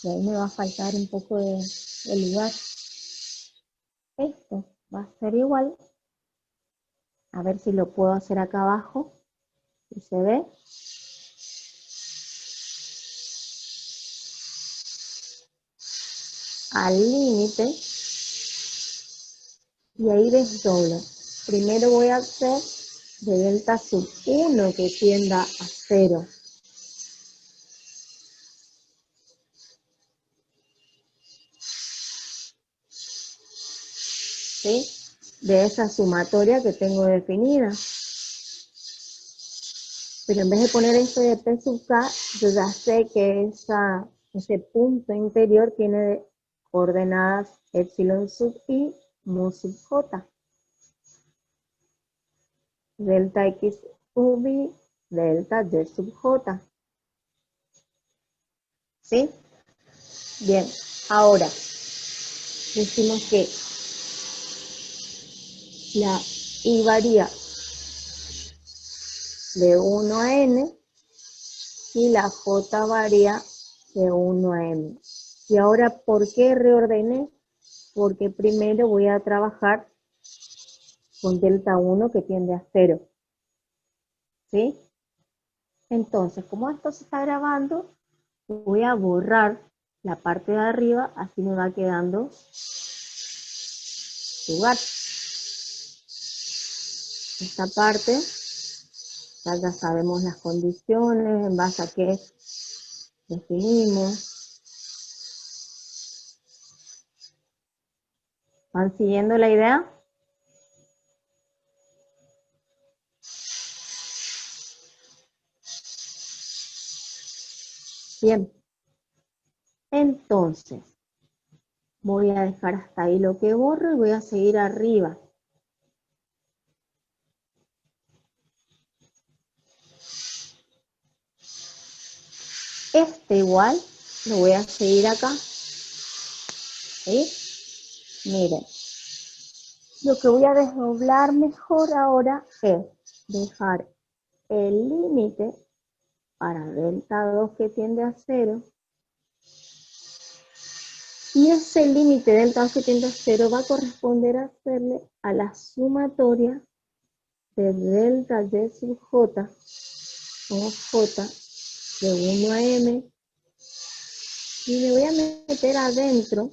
Y ahí me va a faltar un poco de lugar. Esto va a ser igual. A ver si lo puedo hacer acá abajo. Si se ve. Al límite. Y ahí desdoblo. Primero voy a hacer de delta sub 1 que tienda a 0. ¿Sí? De esa sumatoria que tengo definida. Pero en vez de poner esto de P sub K, yo ya sé que ese punto interior tiene coordenadas epsilon sub I, mu sub J. Delta X sub I, delta Y sub J. ¿Sí? Bien, ahora decimos que la I varía de 1 a n y la J varía de 1 a m. Y ahora, ¿por qué reordené? Porque primero voy a trabajar con delta 1 que tiende a 0. ¿Sí? Entonces, como esto se está grabando, voy a borrar la parte de arriba, así me va quedando lugar. Esta parte, ya sabemos las condiciones, en base a qué definimos. ¿Van siguiendo la idea? Bien. Entonces, voy a dejar hasta ahí lo que borro y voy a seguir arriba. Este igual lo voy a seguir acá. ¿Sí? Miren. Lo que voy a desdoblar mejor ahora es dejar el límite para delta 2 que tiende a 0. Y ese límite delta 2 que tiende a 0 va a corresponder a hacerle a la sumatoria de delta Y sub J o J de 1 a m. Y me voy a meter adentro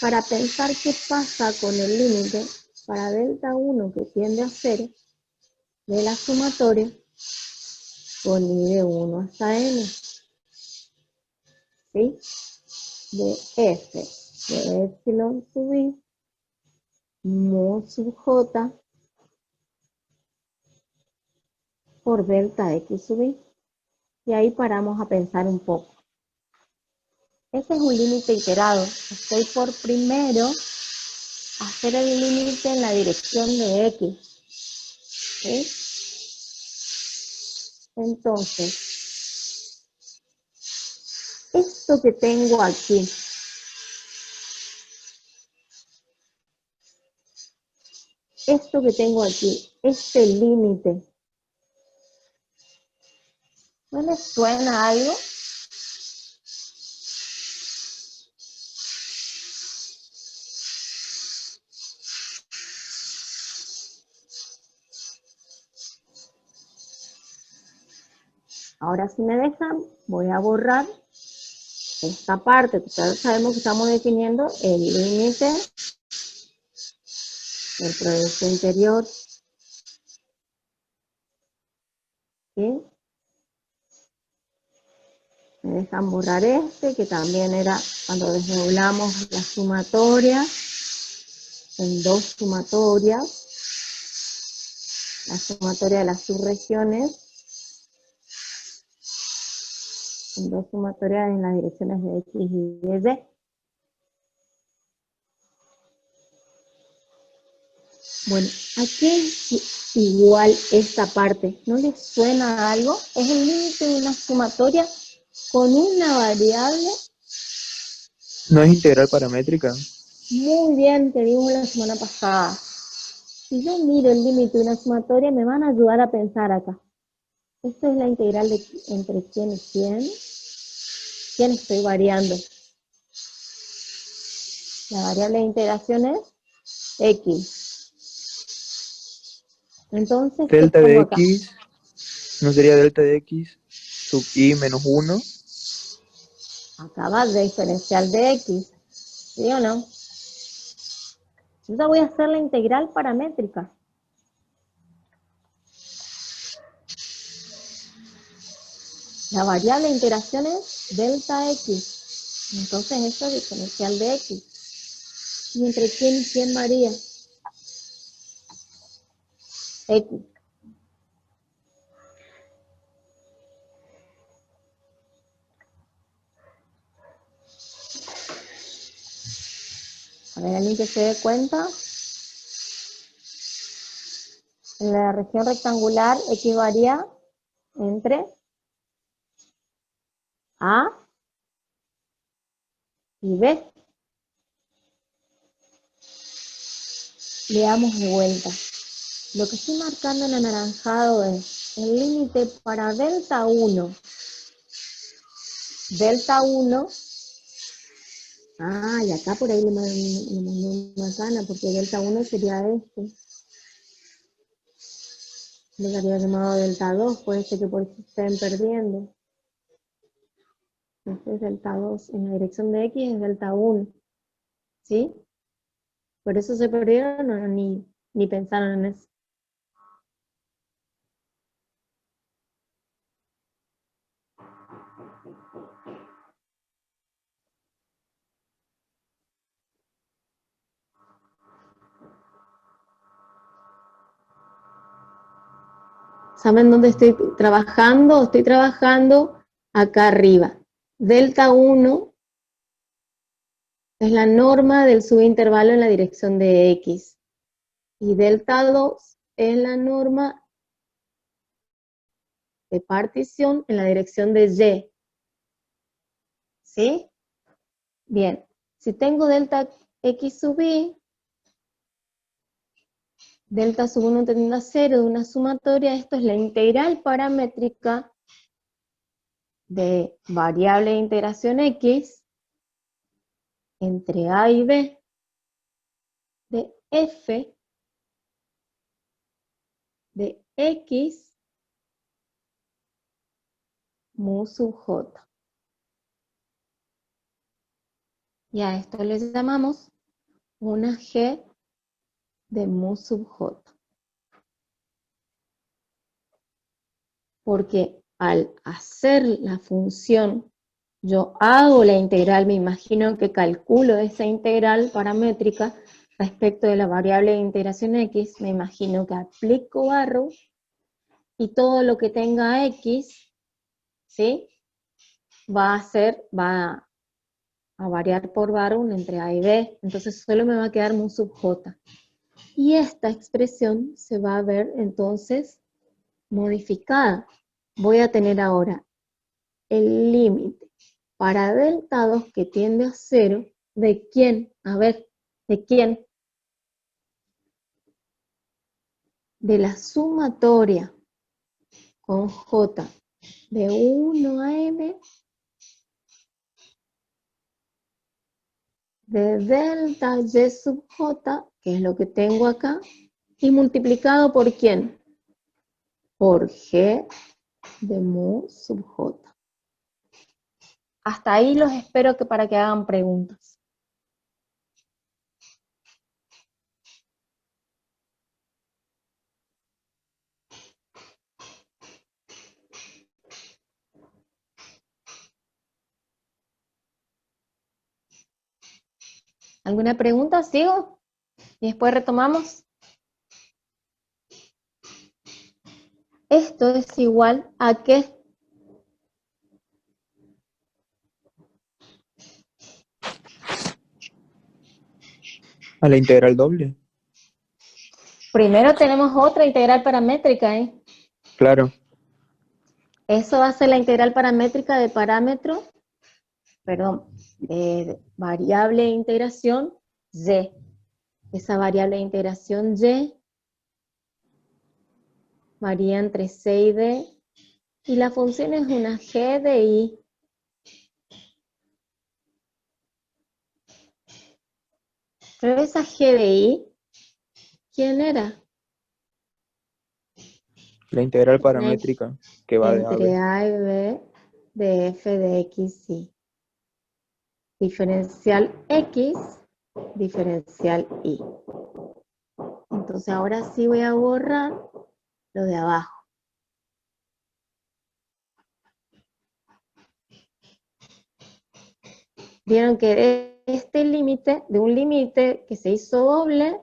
para pensar qué pasa con el límite para delta 1 que tiende a 0 de la sumatoria con I de 1 hasta n. ¿Sí? De F de epsilon sub I mu sub J por delta X sub I. Y ahí paramos a pensar un poco. Ese es un límite iterado. Estoy por primero hacer el límite en la dirección de X. ¿Sí? Entonces, esto que tengo aquí, este límite, ¿no les suena algo? Ahora si me dejan, voy a borrar esta parte. Ya sabemos que estamos definiendo el límite del producto interior. ¿Sí? Me dejan borrar este, que también era cuando desdoblamos la sumatoria en dos sumatorias. La sumatoria de las subregiones en dos sumatorias en las direcciones de X y de Y. Bueno, ¿a qué es igual esta parte? ¿No les suena algo? Es el límite de una sumatoria con una variable. ¿No es integral paramétrica? Muy bien, te dimos la semana pasada. Si yo miro el límite de una sumatoria, me van a ayudar a pensar acá. Esta es la integral de entre quién y quién. ¿Quién estoy variando? La variable de integración es X. Entonces, ¿qué Delta de pongo acá? X, ¿no sería delta de X sub I menos 1? Acá va el diferencial de X. ¿Sí o no? Yo voy a hacer la integral paramétrica. La variable de integración es delta X. Entonces esto es diferencial de X. ¿Y entre quién y quién varía? X. A ver, alguien que se dé cuenta. En la región rectangular X varía entre A y B. Veamos de vuelta. Lo que estoy marcando en anaranjado es el límite para delta 1. Delta 1. Ah, y acá por ahí le mandé una gana, porque delta 1 sería este. Lo habría llamado delta 2, puede ser que por eso estén perdiendo. Este es delta 2. En la dirección de X es delta 1. ¿Sí? Por eso se perdieron o ni pensaron en eso. ¿Saben dónde estoy trabajando? Estoy trabajando acá arriba. Delta 1 es la norma del subintervalo en la dirección de X. Y delta 2 es la norma de partición en la dirección de Y. ¿Sí? Bien. Si tengo delta X sub Y, delta sub 1 tendiendo a 0 de una sumatoria, esto es la integral paramétrica de variable de integración X entre A y B de F de X mu sub J. Y a esto le llamamos una G de mu sub J. Porque al hacer la función, yo hago la integral, me imagino que calculo esa integral paramétrica respecto de la variable de integración X, me imagino que aplico barro y todo lo que tenga X, ¿sí? Va a variar por barro entre A y B, entonces solo me va a quedar mu sub J. Y esta expresión se va a ver entonces modificada. voy a tener ahora el límite para delta 2 que tiende a 0, ¿de quién? A ver, ¿de quién? De la sumatoria con J de 1 a M de delta Y sub J, que es lo que tengo acá, y multiplicado por ¿quién? Por G de mu sub J. Hasta ahí los espero para que hagan preguntas. ¿Alguna pregunta? ¿Sigo? Y después retomamos. Esto es igual a ¿qué? ¿A la integral doble? Primero tenemos otra integral paramétrica, ¿eh? Claro. Eso va a ser la integral paramétrica de parámetro, perdón, de variable de integración y. Esa variable de integración y varía entre c y d, y la función es una g de i. Pero esa g de i, ¿quién era? La integral paramétrica que va de A a Entre B. a y b de f de x, y. Diferencial x, diferencial y. Entonces ahora sí voy a borrar lo de abajo. Vieron que de este límite, de un límite que se hizo doble,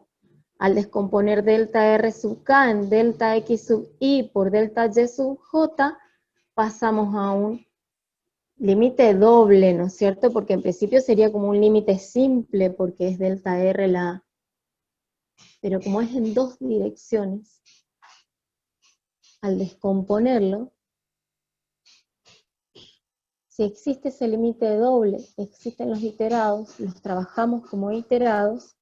al descomponer delta R sub K en delta X sub I por delta Y sub J, pasamos a un límite doble, ¿no es cierto? Porque en principio sería como un límite simple, porque es delta R la A. Pero como es en dos direcciones, al descomponerlo, si existe ese límite doble, existen los iterados, los trabajamos como iterados,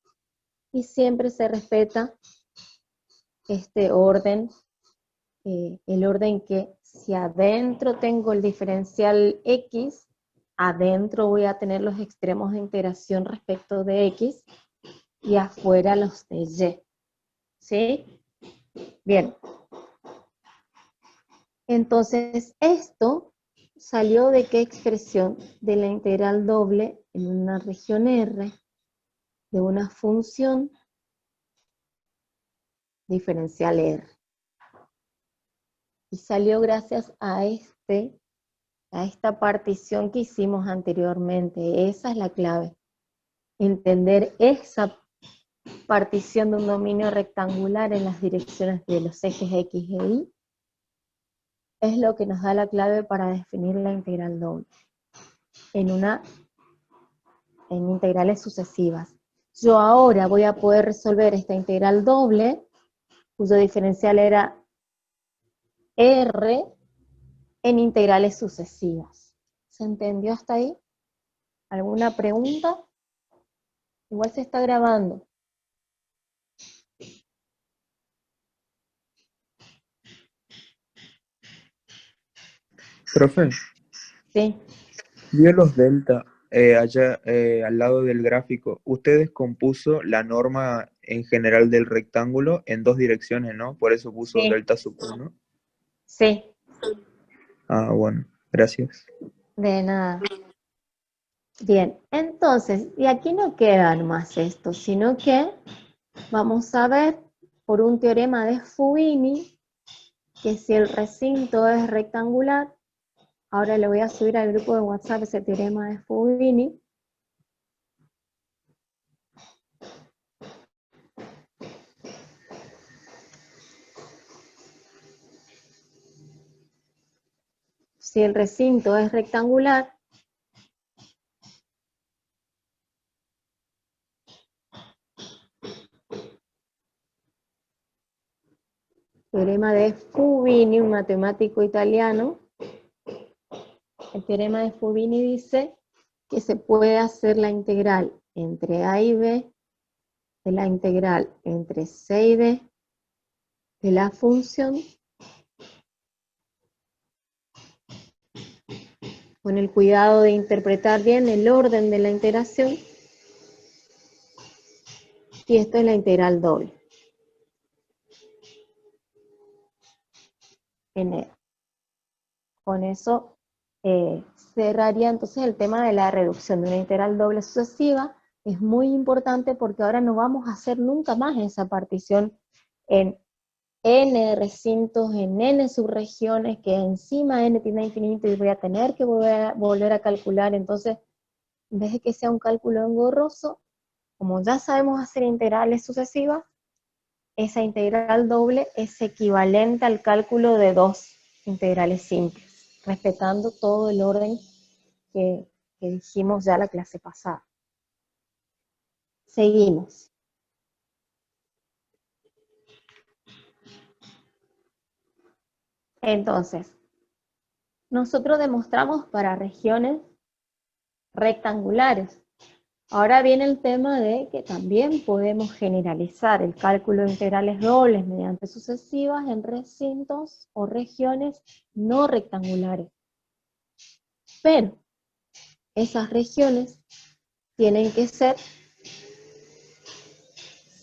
y siempre se respeta este orden, el orden que si adentro tengo el diferencial x, adentro voy a tener los extremos de integración respecto de x, y afuera los de y. ¿Sí? Bien. Entonces, esto salió de qué expresión? De la integral doble en una región R de una función diferencial R. Y salió gracias a esta partición que hicimos anteriormente. Esa es la clave. Entender esa partición de un dominio rectangular en las direcciones de los ejes X e Y es lo que nos da la clave para definir la integral doble en integrales sucesivas. Yo ahora voy a poder resolver esta integral doble, cuyo diferencial era R, en integrales sucesivas. ¿Se entendió hasta ahí? ¿Alguna pregunta? Igual se está grabando. Profe, Sí. vio los delta allá al lado del gráfico. Usted descompuso la norma en general del rectángulo en dos direcciones, ¿no? Por eso puso Sí. delta sub 1. Sí. Ah, bueno, gracias. De nada. Bien, entonces, y aquí no queda más esto, sino que vamos a ver por un teorema de Fubini que si el recinto es rectangular, ahora le voy a subir al grupo de WhatsApp ese teorema de Fubini. Si el recinto es rectangular, Teorema de Fubini, un matemático italiano. El teorema de Fubini dice que se puede hacer la integral entre A y B, de la integral entre C y D, de la función, con el cuidado de interpretar bien el orden de la integración, y esto es la integral doble. Con eso cerraría entonces el tema de la reducción de una integral doble sucesiva. Es muy importante porque ahora no vamos a hacer nunca más esa partición en n recintos, en n subregiones, que encima n tiende a infinito y voy a tener que volver a calcular. Entonces, en vez de que sea un cálculo engorroso, como ya sabemos hacer integrales sucesivas, esa integral doble es equivalente al cálculo de dos integrales simples, respetando todo el orden que dijimos ya la clase pasada. Seguimos. Entonces, nosotros demostramos para regiones rectangulares. Ahora viene el tema de que también podemos generalizar el cálculo de integrales dobles mediante sucesivas en recintos o regiones no rectangulares. Pero esas regiones tienen que ser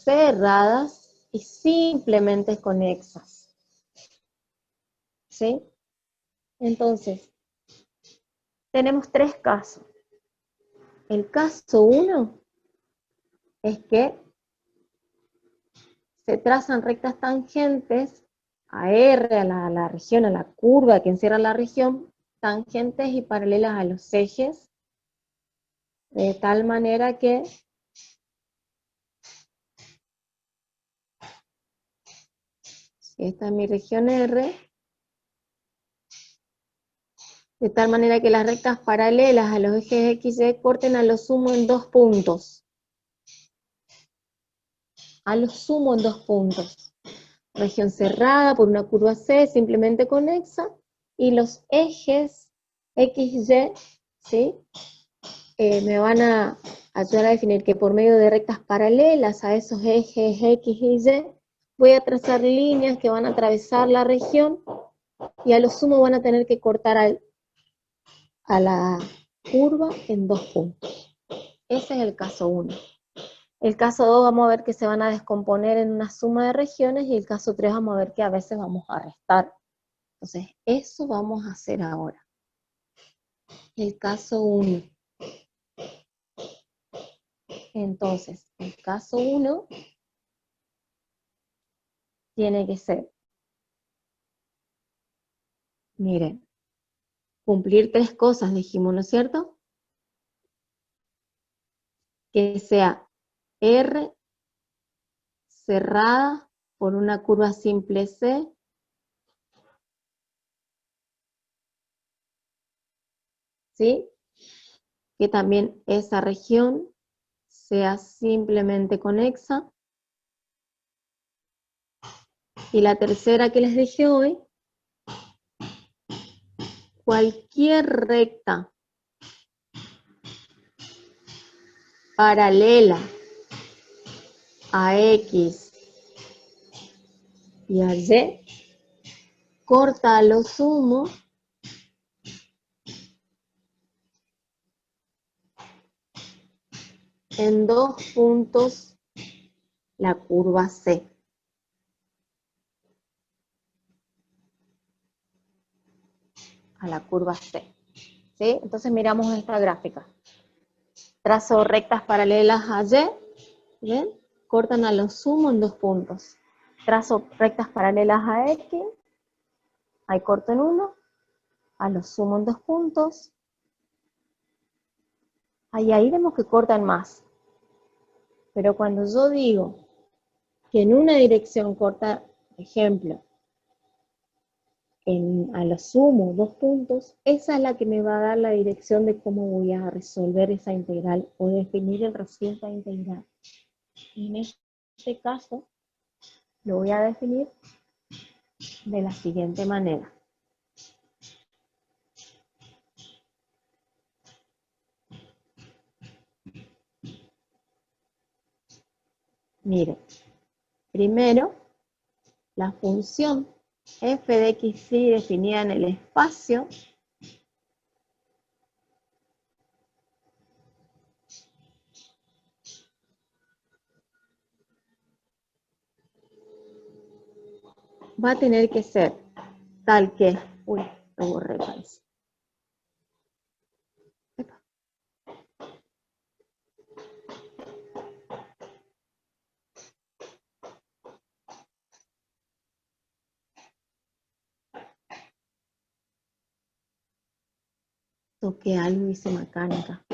cerradas y simplemente conexas. ¿Sí? Entonces, tenemos tres casos. El caso 1 es que se trazan rectas tangentes a R, a la región, a la curva que encierra la región, tangentes y paralelas a los ejes, de tal manera que si esta es mi región R, de tal manera que las rectas paralelas a los ejes X y Y corten a lo sumo en 2 puntos. A lo sumo en 2 puntos. Región cerrada por una curva C simplemente conexa, y los ejes X y Y, ¿sí? Me van a ayudar a definir que por medio de rectas paralelas a esos ejes X y Y, voy a trazar líneas que van a atravesar la región, y a lo sumo van a tener que cortar a la curva en 2 puntos. Ese es el caso 1. El caso 2 vamos a ver que se van a descomponer en una suma de regiones, y el caso 3 vamos a ver que a veces vamos a restar. Entonces, eso vamos a hacer ahora. El caso 1. Entonces, el caso 1 tiene que ser, miren, cumplir 3 cosas, dijimos, ¿no es cierto? Que sea R cerrada por una curva simple C, ¿sí? Que también esa región sea simplemente conexa. Y la tercera que les dije hoy, cualquier recta paralela a X y a Y, corta a lo sumo en 2 puntos la curva C. A la curva C. ¿Sí? Entonces miramos esta gráfica. Trazo rectas paralelas a Y, ¿ven? Cortan a lo sumo en 2 puntos. Trazo rectas paralelas a X, ahí corto en 1, a lo sumo en 2 puntos. Ahí vemos que cortan más. Pero cuando yo digo que en una dirección corta, por ejemplo, a lo sumo 2 puntos, esa es la que me va a dar la dirección de cómo voy a resolver esa integral o definir el recinto integral. En este caso, lo voy a definir de la siguiente manera. Miren, primero, la función f de x y definida en el espacio va a tener que ser tal que, uy, lo borré, parece. Epa. Toqué algo y hice mecánica.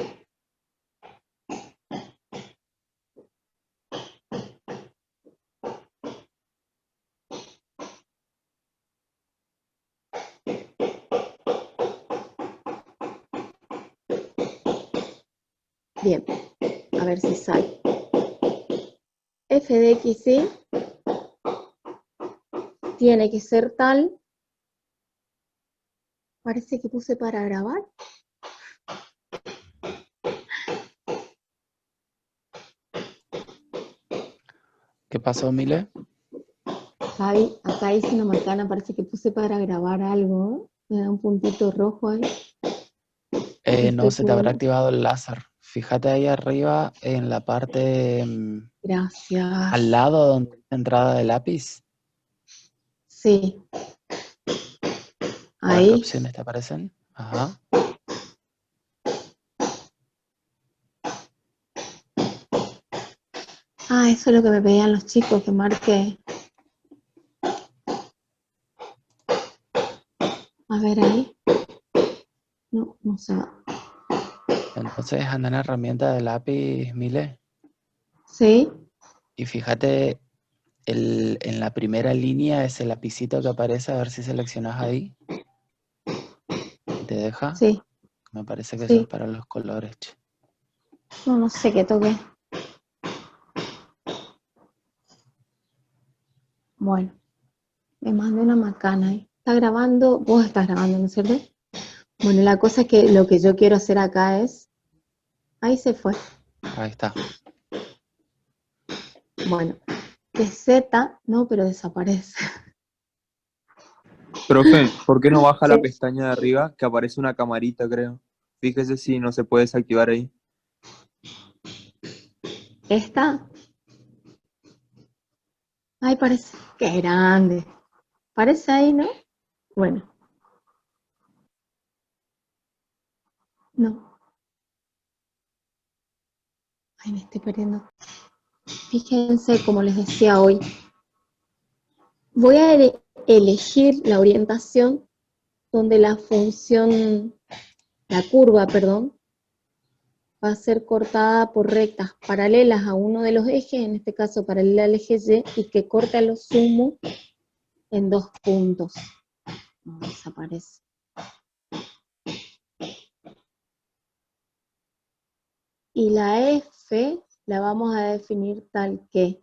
Bien, a ver si sale. F de x y tiene que ser tal. Parece que puse para grabar. ¿Qué pasó, Mile? Javi, acá hice una macana, parece que puse para grabar algo. Me da un puntito rojo ahí. No Estoy se te habrá jugando. activado el láser. Fíjate ahí arriba en la parte Gracias. al lado donde dice entrada de lápiz. Sí. A ver qué Ahí. opciones te aparecen. Ajá. Ah, eso es lo que me pedían los chicos, que marque. A ver ahí. No, no se va. Entonces anda en herramienta de lápiz, Mile. Sí, Y fíjate en la primera línea ese lapicito que aparece, a ver si seleccionas ahí. ¿Y te deja? sí, Me parece que eso es sí. para los colores, che. No, no sé qué toqué. Bueno, me mandé una macana ahí. Está grabando, vos estás grabando, ¿no es cierto? Bueno, la cosa es que lo que yo quiero hacer acá es. Ahí se fue. Ahí está. Bueno, que Z, no, pero desaparece. Profe, ¿por qué no baja la Sí. pestaña de arriba que aparece una camarita, creo? Fíjese si no se puede desactivar ahí. ¿Esta? Ay, parece que grande. Parece ahí, ¿no? Bueno. No. Ay, me estoy perdiendo. Fíjense, como les decía hoy, voy a elegir la orientación donde la función, la curva, perdón, va a ser cortada por rectas paralelas a uno de los ejes, en este caso paralela al eje Y, y que corta lo sumo en 2 puntos. No desaparece. Y la F la vamos a definir tal que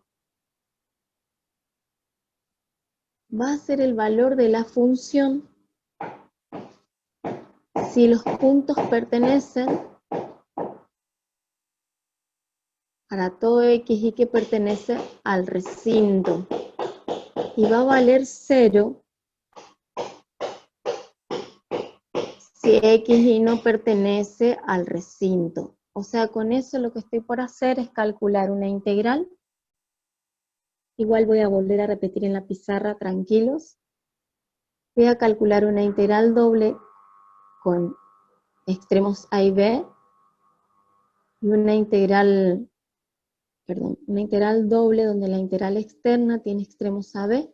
va a ser el valor de la función si los puntos pertenecen para todo x y que pertenece al recinto. Y va a valer 0 si x y no pertenece al recinto. O sea, con eso lo que estoy por hacer es calcular una integral. Igual voy a volver a repetir en la pizarra, tranquilos. Voy a calcular una integral doble con extremos a y b, y una integral doble donde la integral externa tiene extremos a b,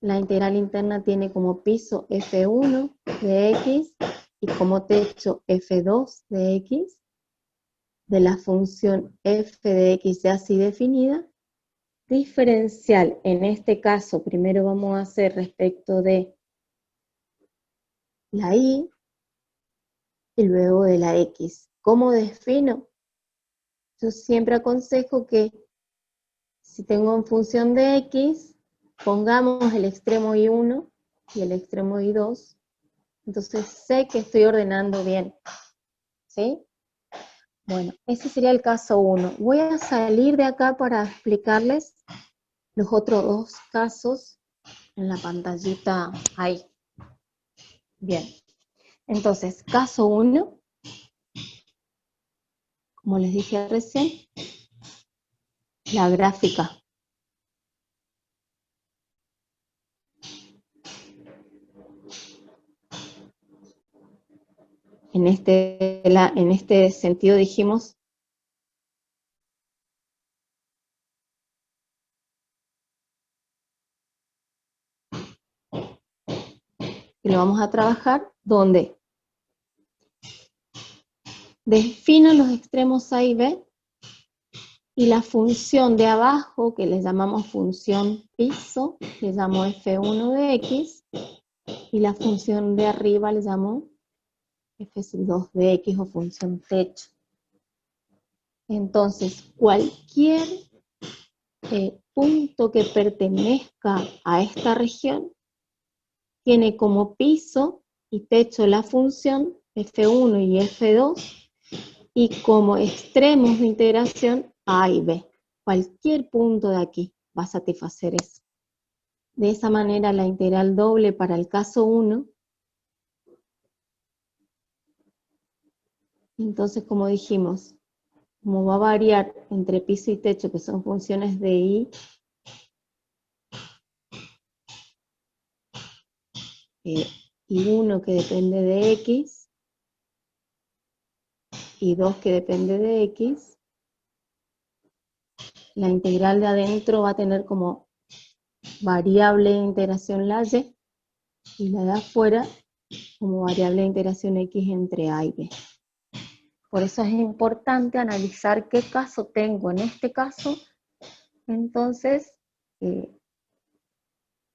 la integral interna tiene como piso f1 de x y como techo f2 de x, de la función f de x ya así definida, diferencial, en este caso primero vamos a hacer respecto de la y luego de la x. ¿Cómo defino? Yo siempre aconsejo que si tengo en función de x, pongamos el extremo I1 y el extremo I2, entonces sé que estoy ordenando bien, ¿sí? Bueno, ese sería el caso 1. Voy a salir de acá para explicarles los otros dos casos en la pantallita ahí. Bien, entonces, caso 1, como les dije recién, la gráfica. En este sentido dijimos que lo vamos a trabajar donde defino los extremos A y B y la función de abajo, que le llamamos función piso, le llamo F1 de X, y la función de arriba le llamo F2 de X o función techo. Entonces, cualquier punto que pertenezca a esta región tiene como piso y techo la función F1 y F2 y como extremos de integración A y B. Cualquier punto de aquí va a satisfacer eso. De esa manera la integral doble para el caso 1, entonces como dijimos, como va a variar entre piso y techo, que son funciones de I, y 1 que depende de X, y 2 que depende de X, la integral de adentro va a tener como variable de integración la Y, y la de afuera como variable de integración X entre A y B. Por eso es importante analizar qué caso tengo. En este caso, entonces,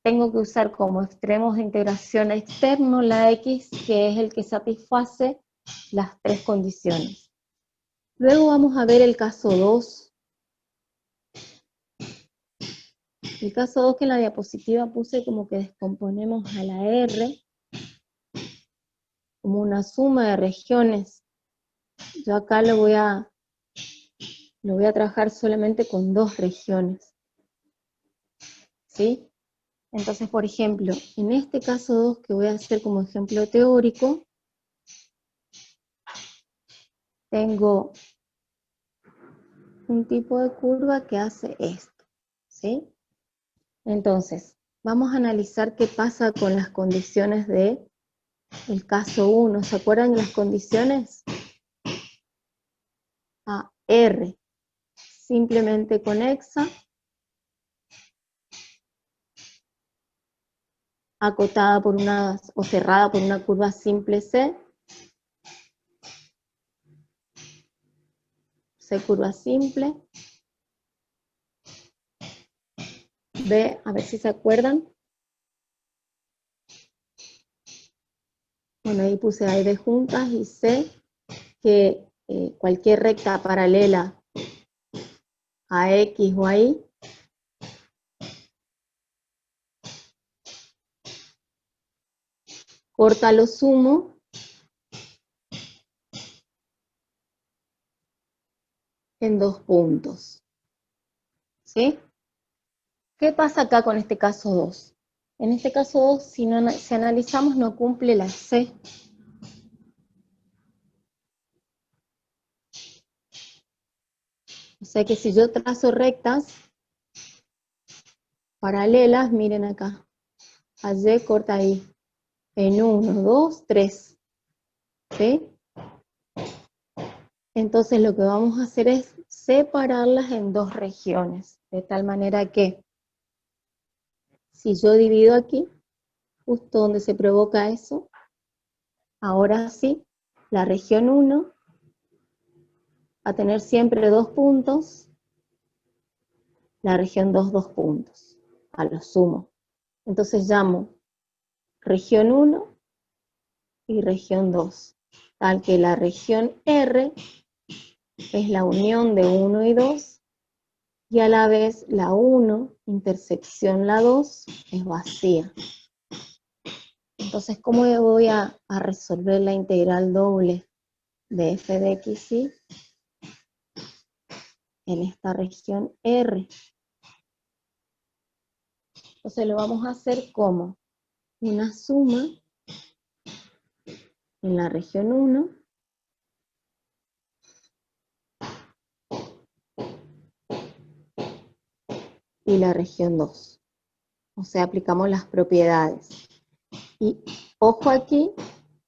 tengo que usar como extremos de integración externo la X, que es el que satisface las tres condiciones. Luego vamos a ver el caso 2. El caso 2 que en la diapositiva puse como que descomponemos a la R como una suma de regiones. Yo acá lo voy a trabajar solamente con dos regiones. ¿Sí? Entonces, por ejemplo, en este caso 2 que voy a hacer como ejemplo teórico, tengo un tipo de curva que hace esto, ¿sí? Entonces, vamos a analizar qué pasa con las condiciones del caso 1. ¿Se acuerdan de las condiciones? A R, simplemente conexa, acotada por una, o cerrada por una curva simple C, C curva simple, B, a ver si se acuerdan. Bueno, ahí puse A y B juntas, y C, que cualquier recta paralela a X o a Y corta lo sumo en dos puntos. ¿Sí? ¿Qué pasa acá con este caso 2? En este caso 2, si analizamos, no cumple la C. O sea que si yo trazo rectas paralelas, miren acá, a Y corta ahí, en 1, 2, 3. ¿Sí? Entonces lo que vamos a hacer es separarlas en dos regiones, de tal manera que si yo divido aquí, justo donde se provoca eso, ahora sí, la región 1 va a tener siempre 2 puntos, la región 2, 2 puntos, a lo sumo. Entonces llamo región 1 y región 2, tal que la región R es la unión de 1 y 2, y a la vez la 1 intersección la 2 es vacía. Entonces, ¿cómo voy a resolver la integral doble de f de x, y en esta región R? Entonces lo vamos a hacer como una suma en la región 1 y la región 2. O sea, aplicamos las propiedades. Y ojo aquí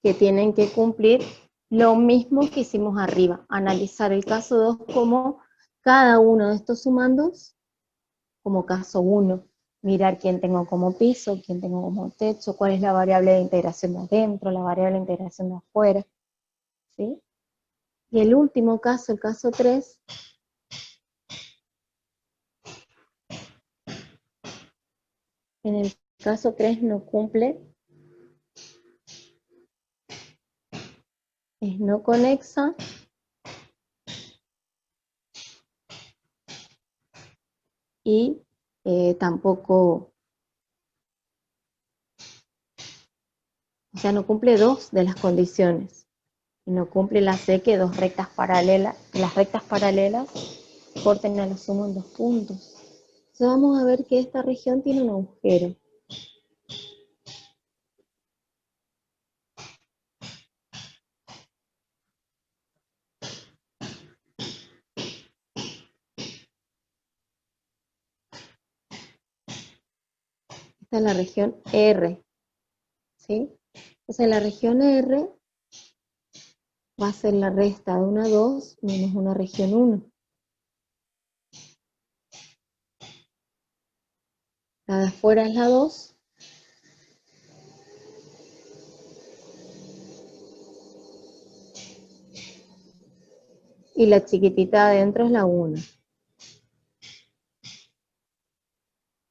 que tienen que cumplir lo mismo que hicimos arriba, analizar el caso 2 como cada uno de estos sumandos como caso 1. Mirar quién tengo como piso, quién tengo como techo, cuál es la variable de integración de adentro, la variable de integración de afuera, ¿sí? Y el último caso, el caso 3, en el caso 3 no cumple, es no conexa, y tampoco, o sea, no cumple 2 de las condiciones. Y no cumple la C, que dos rectas paralelas, las rectas paralelas corten a lo sumo en 2 puntos. Entonces vamos a ver que esta región tiene un agujero. Esta es la región R, ¿sí? Entonces la región R va a ser la resta de una 2 menos una región 1. La de afuera es la 2. Y la chiquitita adentro es la 1.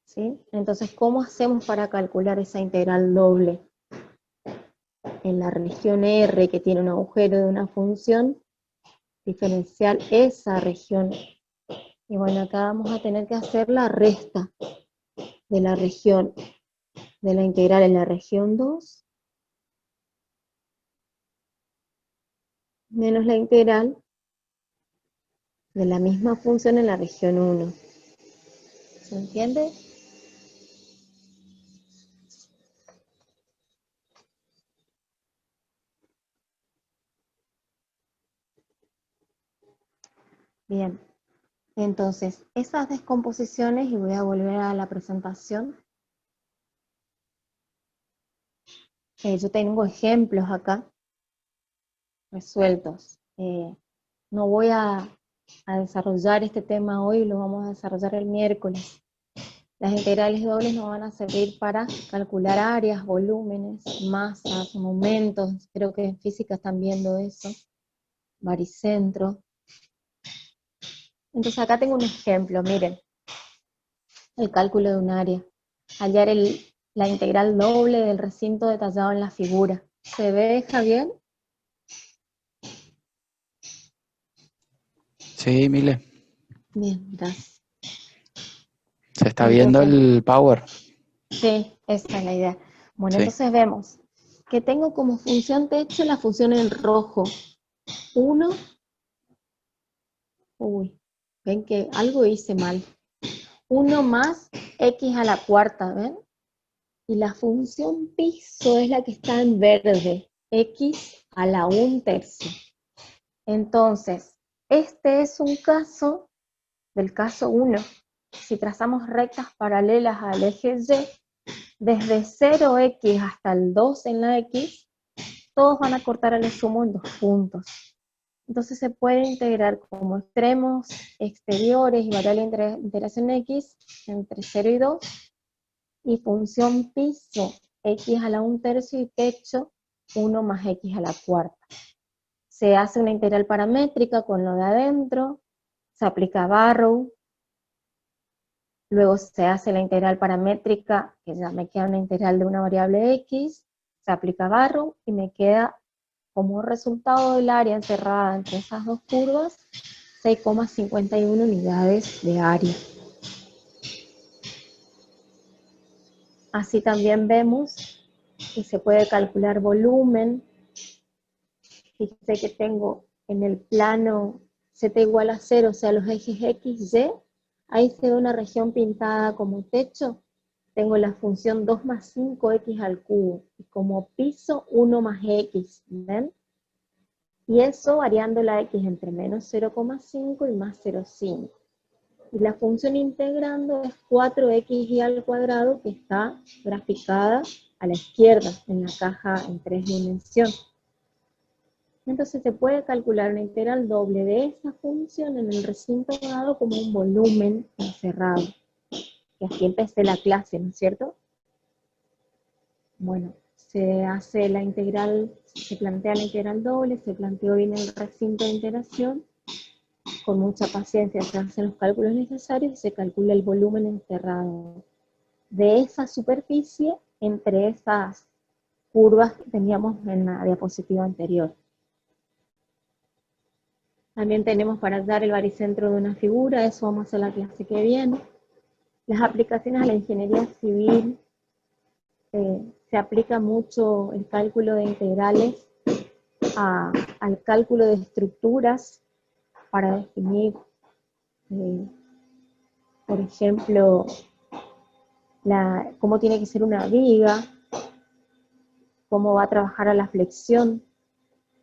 ¿Sí? Entonces, ¿cómo hacemos para calcular esa integral doble? En la región R, que tiene un agujero de una función, diferenciar esa región. Y bueno, acá vamos a tener que hacer la resta de la región, de la integral en la región 2, menos la integral de la misma función en la región 1. ¿Se entiende? Bien. Entonces, esas descomposiciones, y voy a volver a la presentación. Yo tengo ejemplos acá, resueltos. No voy a desarrollar este tema hoy, lo vamos a desarrollar el miércoles. Las integrales dobles nos van a servir para calcular áreas, volúmenes, masas, momentos. Creo que en física están viendo eso. Baricentro. Entonces acá tengo un ejemplo, miren. El cálculo de un área. Hallar la integral doble del recinto detallado en la figura. ¿Se ve, Javier? Sí, Mile. Bien, gracias. Se está viendo el power. Sí, esa es la idea. Bueno, Sí. entonces vemos que tengo como función techo la función en rojo. 1. Uy, ven que algo hice mal. 1 más x a la cuarta, ¿ven? Y la función piso es la que está en verde, x a la 1/3. Entonces, este es un caso del caso 1. Si trazamos rectas paralelas al eje Y, desde 0x hasta el 2 en la x, todos van a cortar a lo sumo en 2 puntos. Entonces se puede integrar como extremos exteriores y variable de integración x entre 0 y 2, y función piso x a la 1/3 y techo 1 más x a la cuarta. Se hace una integral paramétrica con lo de adentro, se aplica Barrow, luego se hace la integral paramétrica, que ya me queda una integral de una variable x, se aplica Barrow y me queda como resultado del área encerrada entre esas dos curvas 6,51 unidades de área. Así también vemos que se puede calcular volumen. Fíjense que tengo en el plano z igual a 0, o sea, los ejes x, y, ahí se ve una región pintada como techo. Tengo la función 2 más 5x al cubo, y como piso 1 más x, ¿ven? Y eso variando la x entre menos 0,5 y más 0,5. Y la función integrando es 4xy al cuadrado, que está graficada a la izquierda en la caja en 3 dimensiones. Entonces se puede calcular una integral doble de esa función en el recinto dado como un volumen encerrado. Y así empecé la clase, ¿no es cierto? Bueno, se hace la integral, se plantea la integral doble, se planteó bien el recinto de integración, con mucha paciencia se hacen los cálculos necesarios y se calcula el volumen encerrado de esa superficie entre esas curvas que teníamos en la diapositiva anterior. También tenemos para hallar el baricentro de una figura, eso vamos a hacer la clase que viene. Las aplicaciones a la ingeniería civil, se aplica mucho el cálculo de integrales al cálculo de estructuras para definir, por ejemplo, cómo tiene que ser una viga, cómo va a trabajar a la flexión.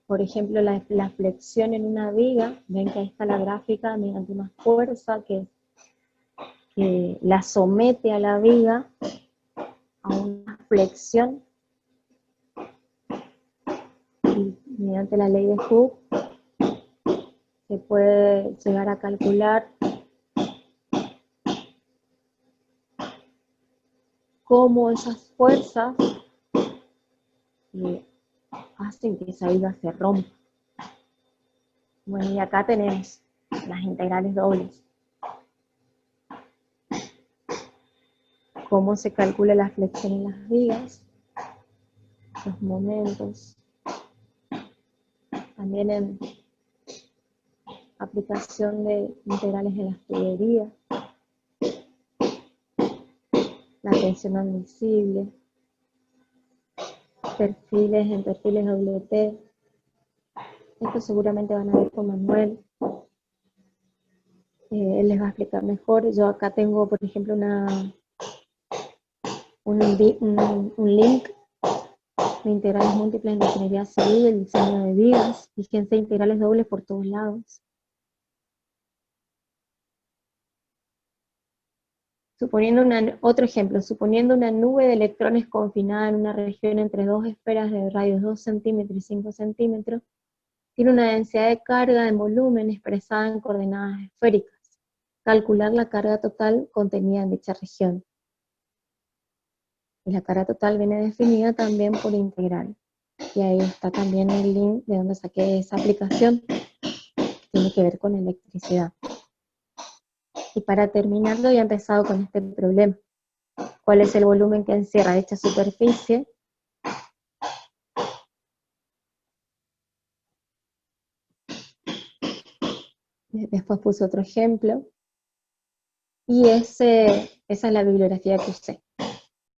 Por ejemplo, la flexión en una viga, ven que ahí está la gráfica mediante una fuerza que la somete a la viga a una flexión, y mediante la ley de Hooke se puede llegar a calcular cómo esas fuerzas hacen que esa viga se rompa. Bueno, y acá tenemos las integrales dobles. Cómo se calcula la flexión en las vigas, los momentos. También en aplicación de integrales en las tuberías. La tensión admisible. Perfiles en perfiles WT. Esto seguramente van a ver con Manuel. Él les va a explicar mejor. Yo acá tengo, por ejemplo, un link de integrales múltiples en la ingeniería civil, el diseño de vigas. Fíjense, integrales dobles por todos lados. Suponiendo otro ejemplo, suponiendo una nube de electrones confinada en una región entre dos esferas de radios 2 centímetros y 5 centímetros, tiene una densidad de carga en volumen expresada en coordenadas esféricas. Calcular la carga total contenida en dicha región. Y la carga total viene definida también por integral. Y ahí está también el link de donde saqué esa aplicación, que tiene que ver con electricidad. Y para terminarlo, ya he empezado con este problema. ¿Cuál es el volumen que encierra dicha superficie? Después puse otro ejemplo. Y esa es la bibliografía que usé.